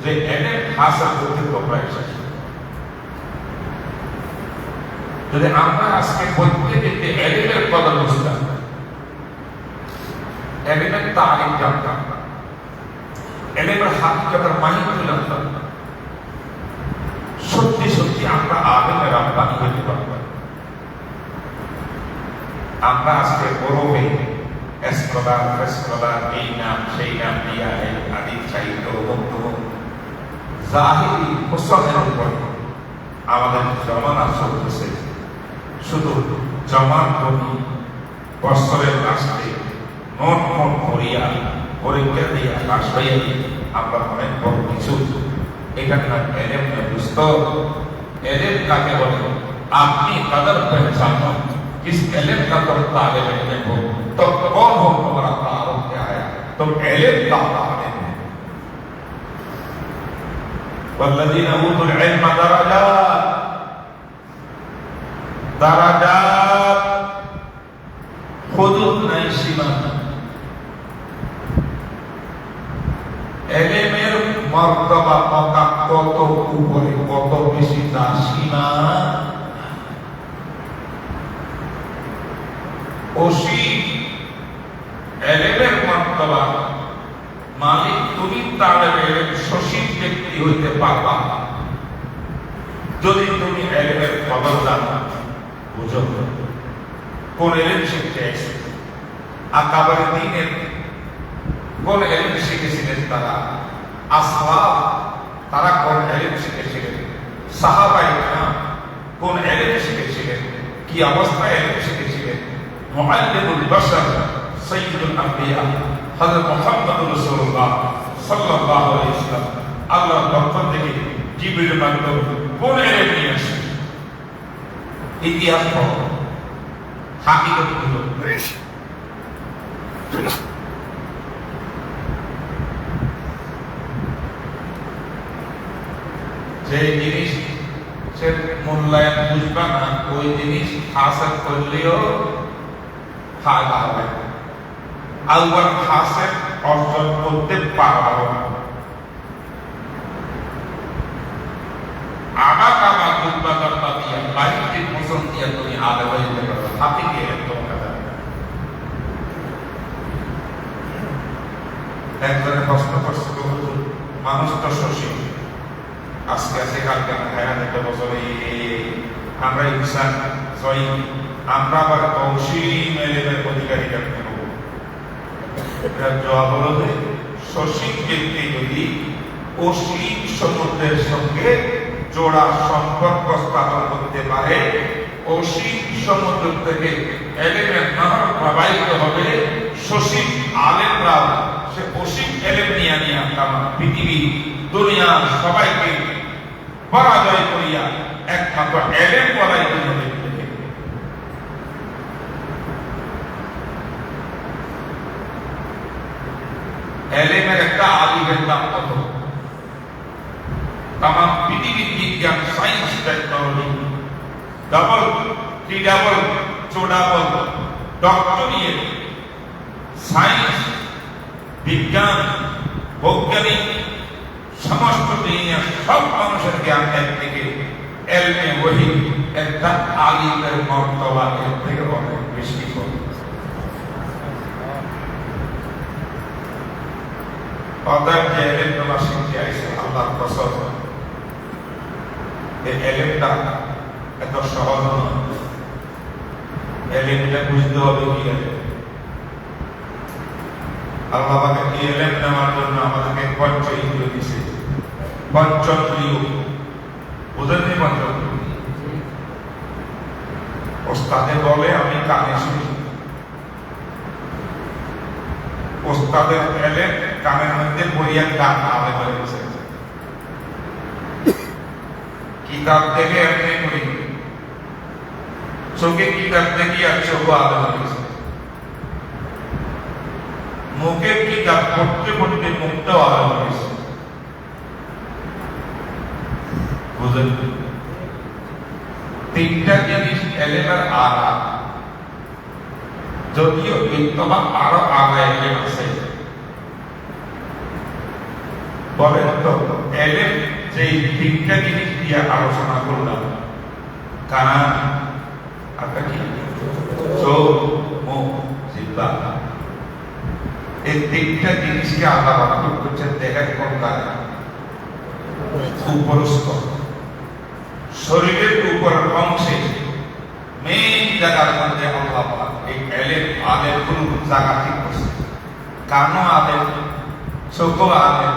जे इल्म हासिल करते तो पहचान। যদি আমরা আজকে প্রত্যেককে ইলমের কদর বুঝতাম, ইলমের তারিফ জানতাম, ইলমের হাকিকতের মাহির জানতাম, সত্যি সত্যি আমরা আলেমে রাব্বানী হতে পারতাম। আমরা আজকে বড় হয়ে স্কলার ফেস্কলার এই নাম সেই নাম দিয়া আদি চাইত বক্তব্য জাহিরি হোসনের উপরে আমাদের জমানা চলতেছে। শুধু জমান করি বৎসরের লাস্টে নোট মোট করিয়া পরীক্ষা দিয়া পাশ হইয়া আমরা অনেক বড় কিছু এখানে এলেম বুঝত। এলেম কাকে বলে? আপনি कदर पहचानो किस एलिम का तुम तालिब इल्म हो तो कौन हो तुम्हारा तारुफ क्या है? तुम एलिम का तालिब हो। वल्लज़ीन ऊतुल इल्म दराजात हुदूद नहीं सीमा। এলেমের মর্তবা মকাম কত উপরে, কত বেশি, তার সীমা অসীম। এলেমের মর্তবা মালিক তুমি তালেবে এলেম সসীম ব্যক্তি হইতে পারবা যদি তুমি এলেমের কদর জানো, বুঝো। কোন এলেম শিখতে এসে আকাবার দ্বীনের কোন এলেম শিখেছিলেন তারা? আসলাফ তারা কোন এলেম শিখেছিলেন? সাহাবায়ে কেরাম কোন এলেম শিখেছিলেন? কি অবস্থায় এলেম শিখেছিলেন? মুআল্লিমুল বাশার সাইয়্যিদুল আম্বিয়া হযরত মুহাম্মদুর রাসূলুল্লাহ সাল্লাল্লাহু আলাইহি ওয়াসাল্লাম আল্লাহর পক্ষ থেকে জিবরিল মাধ্যমে কোন এলেম নিয়ে আসেন? ইতিহাস পড়ো, হাকিকত হলো যে জিনিস সে মূল্যায়ন বুঝবা না, ওই জিনিস হাসিল করলেও ফায়দা হবে। আল্লাহর হাসিল অর্জন করতে পারবো না। আমার বুঝবা দরকার দিয়া বাইরে পছন্দ দিয়া তুমি আলে হয়ে যেতে পারো। হাতে গিয়ে একদম কথা একজনে প্রশ্ন করছিল, মানুষ তো শশী আজকে আছে কালকে হায়াত একটা বছরে আমরা ইনসান সহি আমরা আবার অসীম এলেমের অধিকারী কেমন হব? এটার জবাব হলো যে সসীম ব্যক্তি যদি অসীম সমুদ্রের সঙ্গে জোড়া সম্পর্ক স্থাপন করতে পারে, অসীম সমুদ্র থেকে এলেমের নহর প্রবাহিত হবে, সসীম আলেমরাও সে অসীম এলেম নিয়ে নিয়ে পৃথিবী দুনিয়া সবাইকে পরাজয় করিয়া একমাত্র এলেম বলাই হবে। এলেমের একটা আলিমের দাম কত? তাম পৃথিবীর বিজ্ঞান, সায়েন্স, টেকনোলজি ডাবল ট্রিডাবল চৌডাবল ডক্টর নিয়ে সায়েন্স বিজ্ঞান বৈজ্ঞানিক সমস্ত দুনিয়া সব মানুষের জ্ঞান একদিকে, এলমে ওহী একটা আলিমের মর্তবা এর থেকে অনেক বেশি। অতএব যে এলেম তোমরা শিখতে আইছো আল্লাহর কসম, এই এলেমটা এত সহজ নয়। এলেমটা বুঝতে হবে কি এলেম। আল্লাহ পাক এই এলেম নেওয়ার জন্য আমাদেরকে পঞ্চ ইন্দ্রিয় দিয়েছে। পঞ্চেন্দ্রিয় বুঝেননি? পঞ্চেন্দ্রিয় ওস্তাদে বলে আমি কানে শুনি, ওস্তাদের এলেম কানের মধ্যে পড়িয়া গান আলে হয়ে গেছে। কিতাব থেকে এমনি করি, চোখে কিতাব দেখি আর চোখ আলে হয়ে গেছে। মুখের কিতাব পড়তে পড়তে মুখটাও আলে হয়ে গেছে। বুঝলেন? তিনটা জিনিস এলেমের আড়া, যদিও বিদ্যমান আরো আগায় এলেম আছে। বলেন তো এলেম যে তিনটা জিনিস দিয়ে আলোচনা করলাম, কান, চোখ, মুখ, জিহ্বা, এই তিনটা জিনিসকে আল্লাহ বানানো করছেন দেহের কোন কারণে? উপরস্থ শরীরের উপর অংশে মেইন জায়গার মধ্যে আল্লাহ এই এলেম আলেম কোন জায়গা ঠিক করছে, কানো আলেম, চোখো আলেম,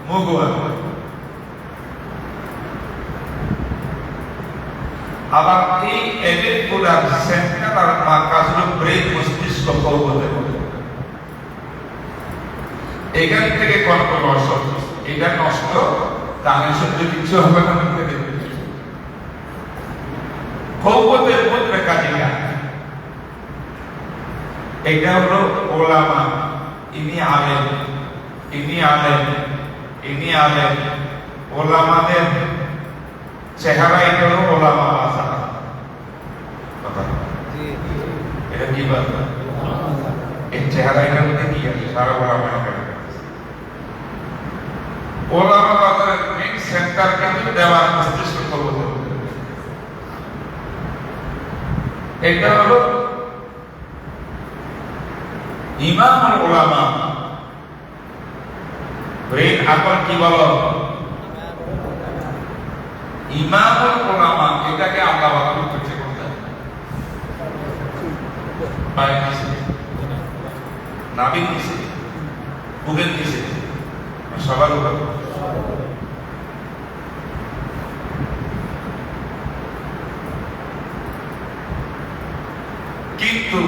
মুগো আলেম। আবার এই এলেম গুলার সেন্টার আর মার্কাজ হলো ব্রেন, মস্তিষ্ক, কৌবতে বলে। এখান থেকে কন্ট্রোল অসৎ, এটা নষ্ট, কানে শুনতে কিছু হবে না। কৌবতের মধ্যে কাজে এটা হলো ওলামা, ইনি আলেম, ইনি আলেম, ইনি আলেম। ওলামাদের চেহারা এটা হলো ওলামা ভাষা। এটা কি বলবো, এই চেহারা এটার মধ্যে কি আছে? সারা ওলামা। ওলামা বাজারের মেইন সেন্টার কিন্তু দেওয়ার মস্তিষ্ক কৌবত। এটা হলো ইমামুল উলামা, ব্রেন আকল কি বলো? ইমামুল উলামা। এটাকে আল্লাহ বাবা করছে কোথায়? বাইরে নিচে, নাবির নিচে, বুকের নিচে, সবার উপর। কিন্তু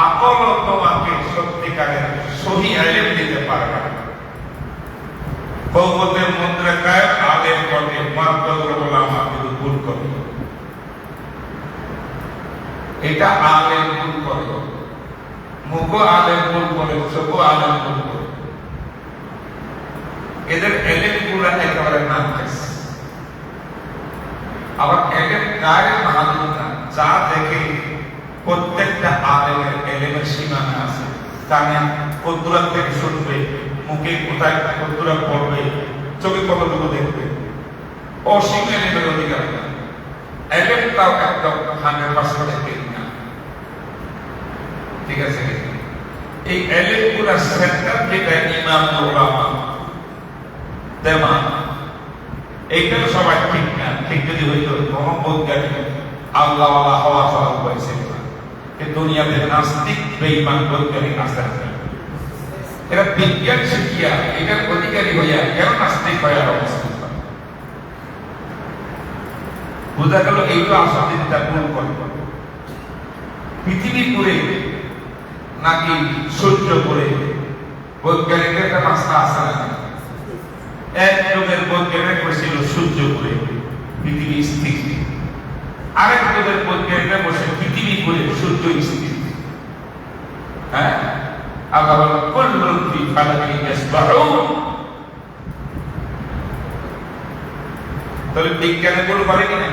আকল তোমাকে সত্যিকারের সহি ইলম দিতে পারবে না। কৌবতের মন্ত্রে কায় আলেম বটে, মাদ্দাতুল উলামা কিন্তু ভুল করে। এটা আলেম ভুল করে, মুখো আলেম ভুল করে, চোখো আলেম ভুল করে। এদের ইলম গুলা একেবারে নাকস। আবার ইলম গায়ের মাহাদুর না, যা দেখে প্রত্যেকটা আলেমের ইলমের সীমানা আছে। কানে কদ্দুরা থেকে শুনবে, মুখে কোথায় কদ্দুরা পড়বে, চোখে কতটুকু দেখবে, অসীম ইলমের অধিকার না। ইলমটাও একদম 100% ঠিক না। ঠিক আছে? এই ইলম গুলা সেন্টার যেটা ইমাম উলামা দেমা, এইটা সবাই ঠিক না। ঠিক যদি হইতো মোহাম্মদ গাজী আল্লাহওয়ালা হওয়া সহজ হয়েছে। দুনিয়াতে নাস্তিক বেঈমান বৈজ্ঞানিক আছে, এরা বিজ্ঞান শিখিয়া এটার অধিকারী হইয়া কেন নাস্তিক হইয়া অবস্থিত? বোঝা গেল এইটা আসলে তার ভুল করে। পৃথিবী পুরে নাকি সূর্য পুরে বৈজ্ঞানিকের একটা রাস্তা আছে না? এক যুগের বৈজ্ঞানিক বসেছিল সূর্য পুরে পৃথিবী স্থির, আরেক যুগের বৈজ্ঞানিকরা বসে পৃথিবী পুরে সূর্য স্থির। হ্যাঁ, আল্লাহ বলেন কুল্লুন ফি ফালাকিন ইয়াসবাহুন। তাহলে বিজ্ঞানে ভুল করে কিনা,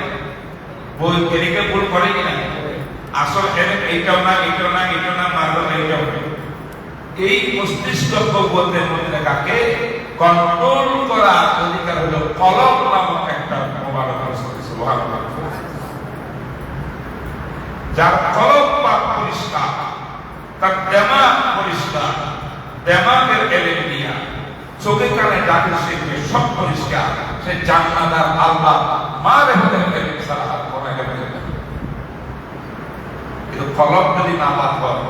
বৈজ্ঞানিকে ভুল করে কিনা? আসল এইটাও না, এইটাও না, এইটাও না, মারবে না, এইটাও না। এই মস্তিষ্ক কৌবতের মধ্যে কাকে কন্ট্রোল করা অধিকার হলো কলম নামক একটা মোবারক আছে। সুবহানাল্লাহ। যার কলম পাক পরিষ্কার, তার দেমাগ পরিষ্কার, দেমাগের ইলম দিয়া চোখে কানে ডাকে শিখবে, সব পরিষ্কার। সে জান্নাত আর আল্লাহ মারিফাতের ইলম ছাড়া আর কোনো ইলম নেই। কিন্তু কলম যদি না পাক হয়,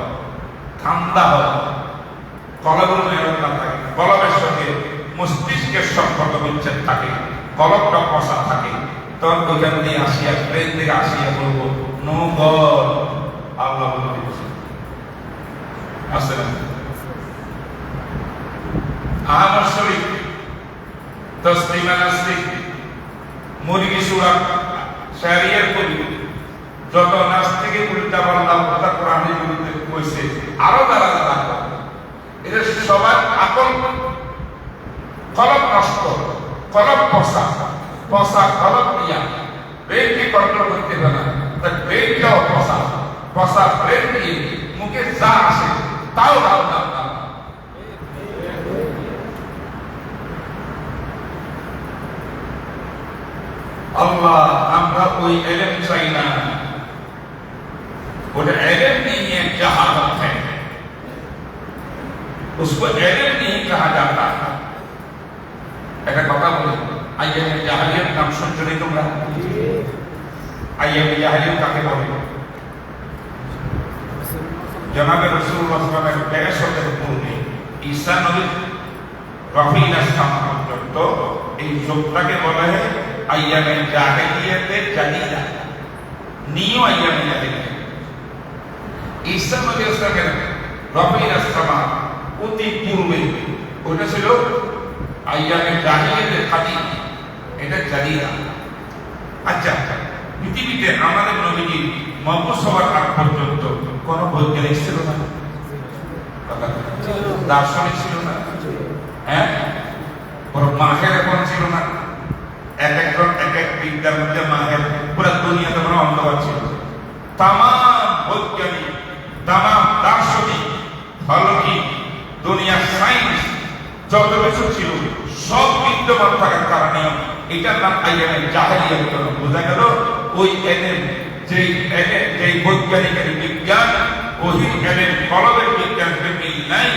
ঠান্ডা হয়, কলমের মেরুন না থাকে, কলমের সঙ্গে মস্তিষ্কের সম্পর্ক বিচ্ছেদ থাকে, কলমটা কষা থাকে, তখন ওইখান দিয়ে আসিয়া ব্রেন থেকে আসিয়া বলবো নো গড, আল্লাহ বলে আসে না। আহমদ শরীফ, তসলিমা নাসরিন, মুরগি সুরা, শারিয়ার কবি, যত নাস্তিকের বিরুদ্ধে আল্লাহ কথা কোরআনের বিরুদ্ধে কইছে, আরো তারা তারা এদের সবার আকল কলম নষ্ট, কলম পচা, পচা কলম নিয়া ব্রেনকে কন্ট্রোল করতে পারে না। তার ব্রেনটাও পচা, পচা ব্রেন দিয়ে মুখে যা আসে তাও ভালো না। আল্লাহ, আমরা ওই ইলম চাই না, ওটা इल्म नहीं है, जहालत है। उसको इल्म नहीं कहा जाता। একটা কথা বলি, আইয়ামে জাহেলিয়াত নাম শুনছো তোমরা? আইয়ামে জাহেলিয়াত কাকে বলে? জনাবে রাসূলুল্লাহ সাল্লাল্লাহু আলাইহি ওয়াসাল্লামের বেহেশতের পূর্বে ঈসা নবীর রফিনা সামা পর্যন্ত এই যুগটাকে বলা হয় আইয়ামে জাহিলিয়াতে জালিলা, নিউ আইয়ামে জাহিলিয়া। ঈসা নবী সাল্লাল্লাহু রফিনা সামা অতি পূর্বে ওটা ছিল আইয়ামে জাহিলিয়াতে কাদিম, এটা জালিলা। আচ্ছা, পৃথিবীতে আমাদের নবীজি মবুস হওয়ার আগ পর্যন্ত কোন বৈজ্ঞানিক ছিল না, দার্শনিক ছিল না, হ্যাঁ, কোন মাহের এখন ছিল না। এক একজন এক এক বিদ্যার মধ্যে মাহের, পুরো দুনিয়া তখন অন্ধকার ছিল। তাম বৈজ্ঞানিক, তাম দার্শনিক, ফলকিক, দুনিয়ার সায়েন্স যত কিছু ছিল সব বিদ্যমান থাকার কারণে এটার নাম আইয়ামে জাহিলিয়া। বোঝা গেল ওই এলেম, যেই বৈজ্ঞানিকের বিজ্ঞান, ওই এলেম কলবের বিজ্ঞানের মিল নাই,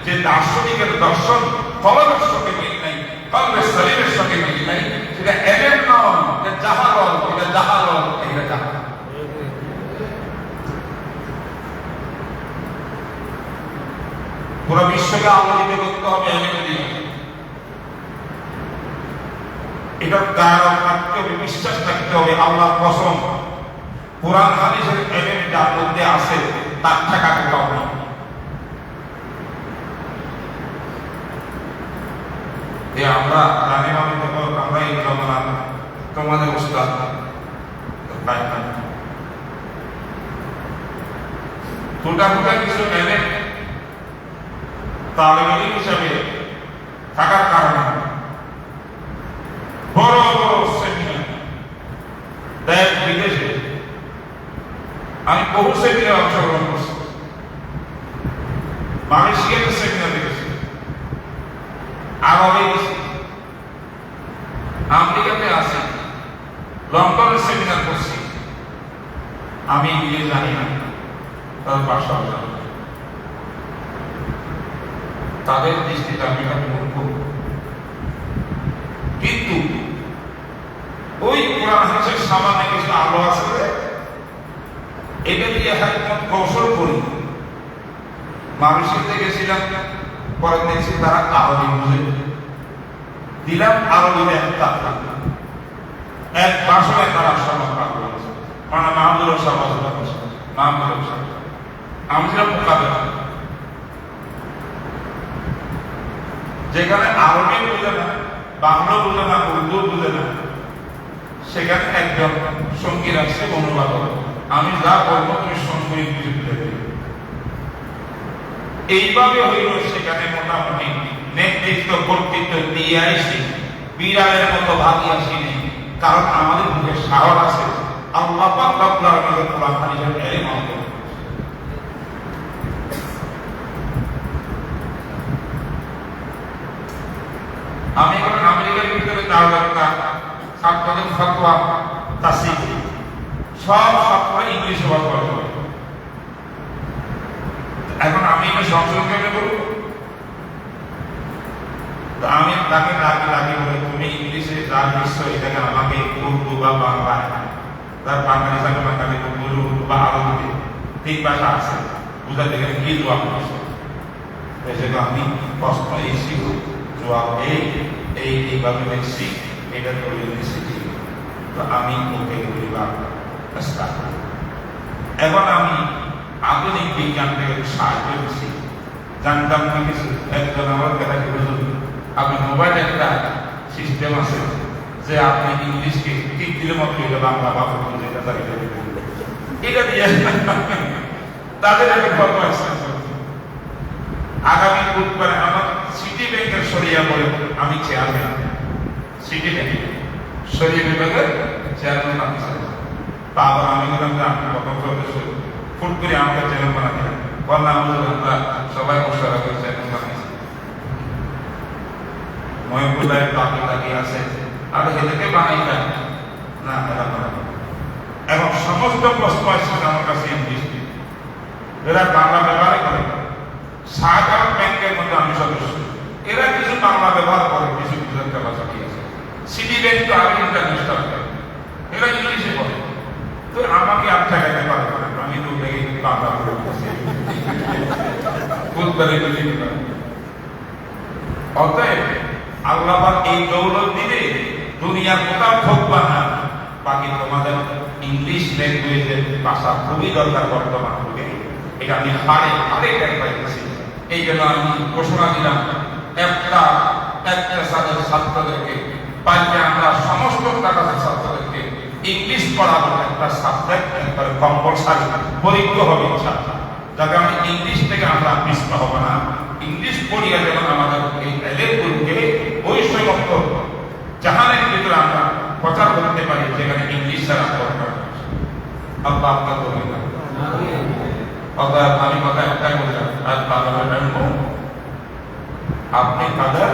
যে দার্শনিকের দর্শন কলবের সঙ্গে মিল নাই, কলবের শরীরের সঙ্গে মিল নাই, সেটা এলেম নয়, এটা জাহালত, এটা জাহালত, এটা জাহালত। পুরো বিশ্বকে আলোকিত করতে হবে এলেমের দিকে। এটার দ্বারা থাকতে হবে, বিশ্বাস থাকতে হবে। আল্লাহর কসম, কোরআন হাদিসের এলেম যার মধ্যে আছে তার ঠেকা কোথাও নেই। আমরা জানি না, আমরা এই জমানা তোমাদের উস্তাদ টোটা কিছু এলেম তালেব হিসাবে থাকার কারণে বড় বড় সেমিনার দেশ বিদেশে আমি বহু সেমিনারে অংশগ্রহণ করছি। মালয়েশিয়াতে সেমিনার দেখেছি, আরবে গেছি, আমেরিকাতে আছি, লন্ডনে সেমিনার করছি। আমি ইংলিশ জানি না, তাদের ভাষা জানি, তাদের দৃষ্টিতে আমি মূর্খ। কিন্তু ওই কোরআন হাদিসের সামান্য কিছু আলো আছে, এটা দিয়ে হয়তো কৌশল করি। মালয়েশিয়াতে গেছিলাম, পরে দেখছি তারা আরবি বুঝে, দিলাম আরবিতে এক ভাষণে তারা সমাপ্ত করেছে, মানে মাহমুদুল সাহেব, মাহমুদুল সাহেব, আমি ছিলাম মোকাবেলা। যেখানে আরবি বুঝে না, বাংলা বুঝে না, উর্দু বুঝে না, সেখানে একজন সঙ্গী রাখছে অনুবাদ, আমি যা বলবো তুমি সঙ্গী বুঝে দেবে। এইভাবে হইল সেখানে মোটামুটি নেতৃত্ব কর্তৃত্ব দিয়ে আসি, বিড়ালের মতো ভাবি আসিনি। কারণ আমাদের মুখে সাহস আছে, আল্লাহ পাক রব্বুল আলামিনের কোরআন হাদিসের এলেম আমাদের। আমি এখন আমেরিকার ভিতরে ছাত্রদের ফতোয়া তাসির সব ফতোয়া ইংলিশে বলা হয়। এখন আমি এটা সংশোধন করব, আমি তাকে ডাকি বলে তুমি ইংলিশে যা লিখছো এটাকে আমাকে উর্দু বা বাংলায়, তার বাঙালি থাকে বাঙালি, উর্দু বা আরবিতে, তিন ভাষা আছে, বুঝাতে গেলে কি জবাব দিচ্ছ। সেটা আমি প্রশ্ন এসি জবাব এইভাবে লিখছি, এটা করে লিখছি। তো আমি ওকে বলিলাম এখন আমি আধুনিক বিজ্ঞান থেকে সাহায্য নিচ্ছি, জানতাম না কিছু। একজন আমার কথা কি বলুন, আপনি মোবাইলে একটা সিস্টেম আছে যে আপনি ইংলিশকে টিক দিলে মতো এটা বাংলা বা যেটা তার এটা দিয়ে তাদের আমি কত আগামী বুধবারে আমার সিটি ব্যাংকের সরিয়া বলে আমি চেয়ারম্যান, সিটি ব্যাংক সরিয়া বিভাগের চেয়ারম্যান আমি তারপর আমি বললাম যে আপনি কত সদস্য ফুট করে আমাকে চেয়ারম্যান বানা দিলেন, বললাম আমরা সবাই মশলা করে চেয়ারম্যান বানিয়েছি। মহিবুল্লাহ তাকিয়ে আছে, আর এদেরকে বানাই যায় না, এরা বানাবো। এবং সমস্ত প্রশ্ন আসছে আমার কাছে ইংলিশ, এরা বাংলা ব্যবহার করে। শাহজাহান ব্যাংকের মধ্যে আমি সদস্য, এরা কিছু বাংলা ব্যবহার করে, কিছু গুজরাট ভাষা দিয়েছে। সিটি ব্যাংক তো আরো ইন্টারন্যাশনাল, এরা ইংলিশে বলে। তো আমাকে আর ঠেকাইতে পারে, আমি তো দেখি বাংলা করে বুঝতে বুঝি না। অতএব আল্লাহ পাক এই দৌলত দিলে দুনিয়ার কোথাও ঠকবা না। বাকি তোমাদের ইংলিশ ল্যাঙ্গুয়েজের ভাষা খুবই দরকার বর্তমান যুগে। এটা আমি হারে হারে টের পাইতেছি। এই জন্য আমি ঘোষণা দিলাম একটা ছাত্রদেরকে বাইরে আমরা সমস্ত টাকার ছাত্রদেরকে ইংলিশ পড়াবো একটা সাবজেক্ট একবারে কম্পালসারি পরীক্ষ হবে ইনশাআল্লাহ, যাতে আমি ইংলিশ থেকে আমরা পিছপা হবো না। ইংলিশ পড়িয়া যেমন আমাদের এই এলেগুলোকে ওই সমস্ত জাহানের ভিতরে আমরা প্রচার করতে পারি যেখানে ইংলিশ ছাড়া দরকার। আল্লাহ আপনার বলি না অতএব আমি কথা একটাই বললাম, আপনি কাদের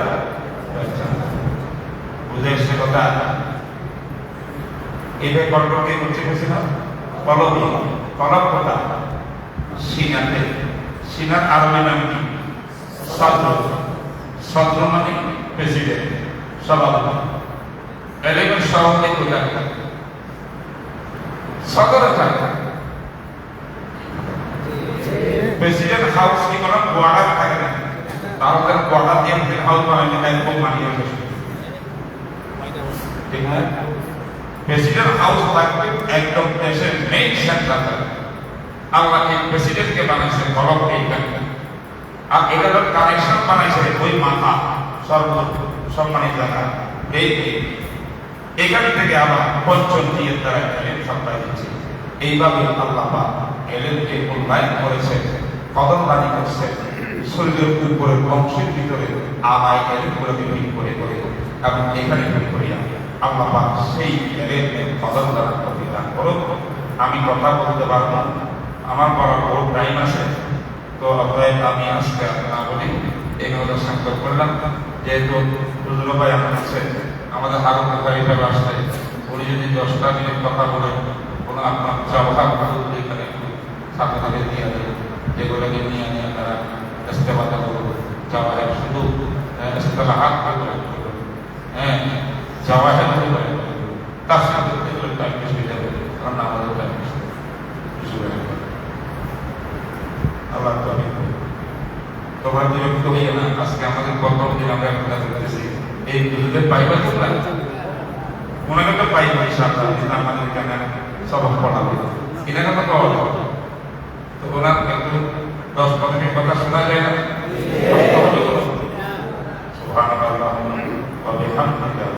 বুঝে এসছে কথা। এবার কন্ট্রোলকে করছে গেছিল কলবি কলব কথা সিনাতে। সিনার আরবি নাম কি? সদ্র। সদ্র মানে প্রেসিডেন্ট, সভাপতি। এলেভেন সভাপতি কোথায়? সদরে থাকে। প্রেসিডেন্ট হাউস কি কোনো কোয়ার্টার থাকে না? তাহলে কোয়ার্টার দিয়ে হাউস বানাইলে এরকম মানিয়ে আসে, ঠিক না? প্রেসিডেন্ট হাউস থাকবে একদম দেশের মেইন সেন্টার। আল্লাহ এই প্রেসিডেন্টকে বানাইছে গলব এইখানে, আর এটার কানেকশন বানাইছে ওই মাথা সম্মানিত জায়গা এইখান থেকে আবার পঞ্চম দিয়ে তারা এলেন সপ্তাহে দিচ্ছে। এইভাবে আল্লাহ পাক এলেনকে মূল্যায়ন করেছে, কদমদারি করছে শরীরের উপরে বংশের ভিতরে আদায় এলেন করে বিক্রি করে করে এবং এখানে বিক্রি করিয়া আল্লাহ পাক সেই এলেনের কদমদার প্রতিদান করুক। আমি কথা বলতে পারব না, আমার পড়ার বহুত টাইম আছে, তো অতএব আমি আজকে না বলি এগুলো সংকল্প করলাম। যেহেতু রুজুল ভাই আমার কাছে আমাদের হারুন ভাই হিসাবে আসলে উনি যদি 10টা মিনিট কথা বলে কোনো আপনার জবাব এখানে সাথে সাথে দিয়ে দেবে, যেগুলোকে নিয়ে নিয়ে তারা ইস্তেফাদা করবো। জওয়াহের শুধু ইস্তেলাহাত করে হ্যাঁ জওয়াহের করে তার সাথে টাইম বেশি যাবে, কারণ আমাদের টাইম বেশি আল্লাহ তোমার বিরক্ত হইয়া না। আজকে আমাদের কর্মদিন আমরা একটা করতেছি এই দুধের পাইবা তোমরা ওনাকে তো পাইবা ইনশাআল্লাহ আমাদের এখানে সবক পড়াবে এনাকে তো পাওয়া যাবে। তো ওনার একটু 10-15 মিনিট কথা শোনা যায় না? সুবহানাল্লাহ ওয়া বিহামদিহি।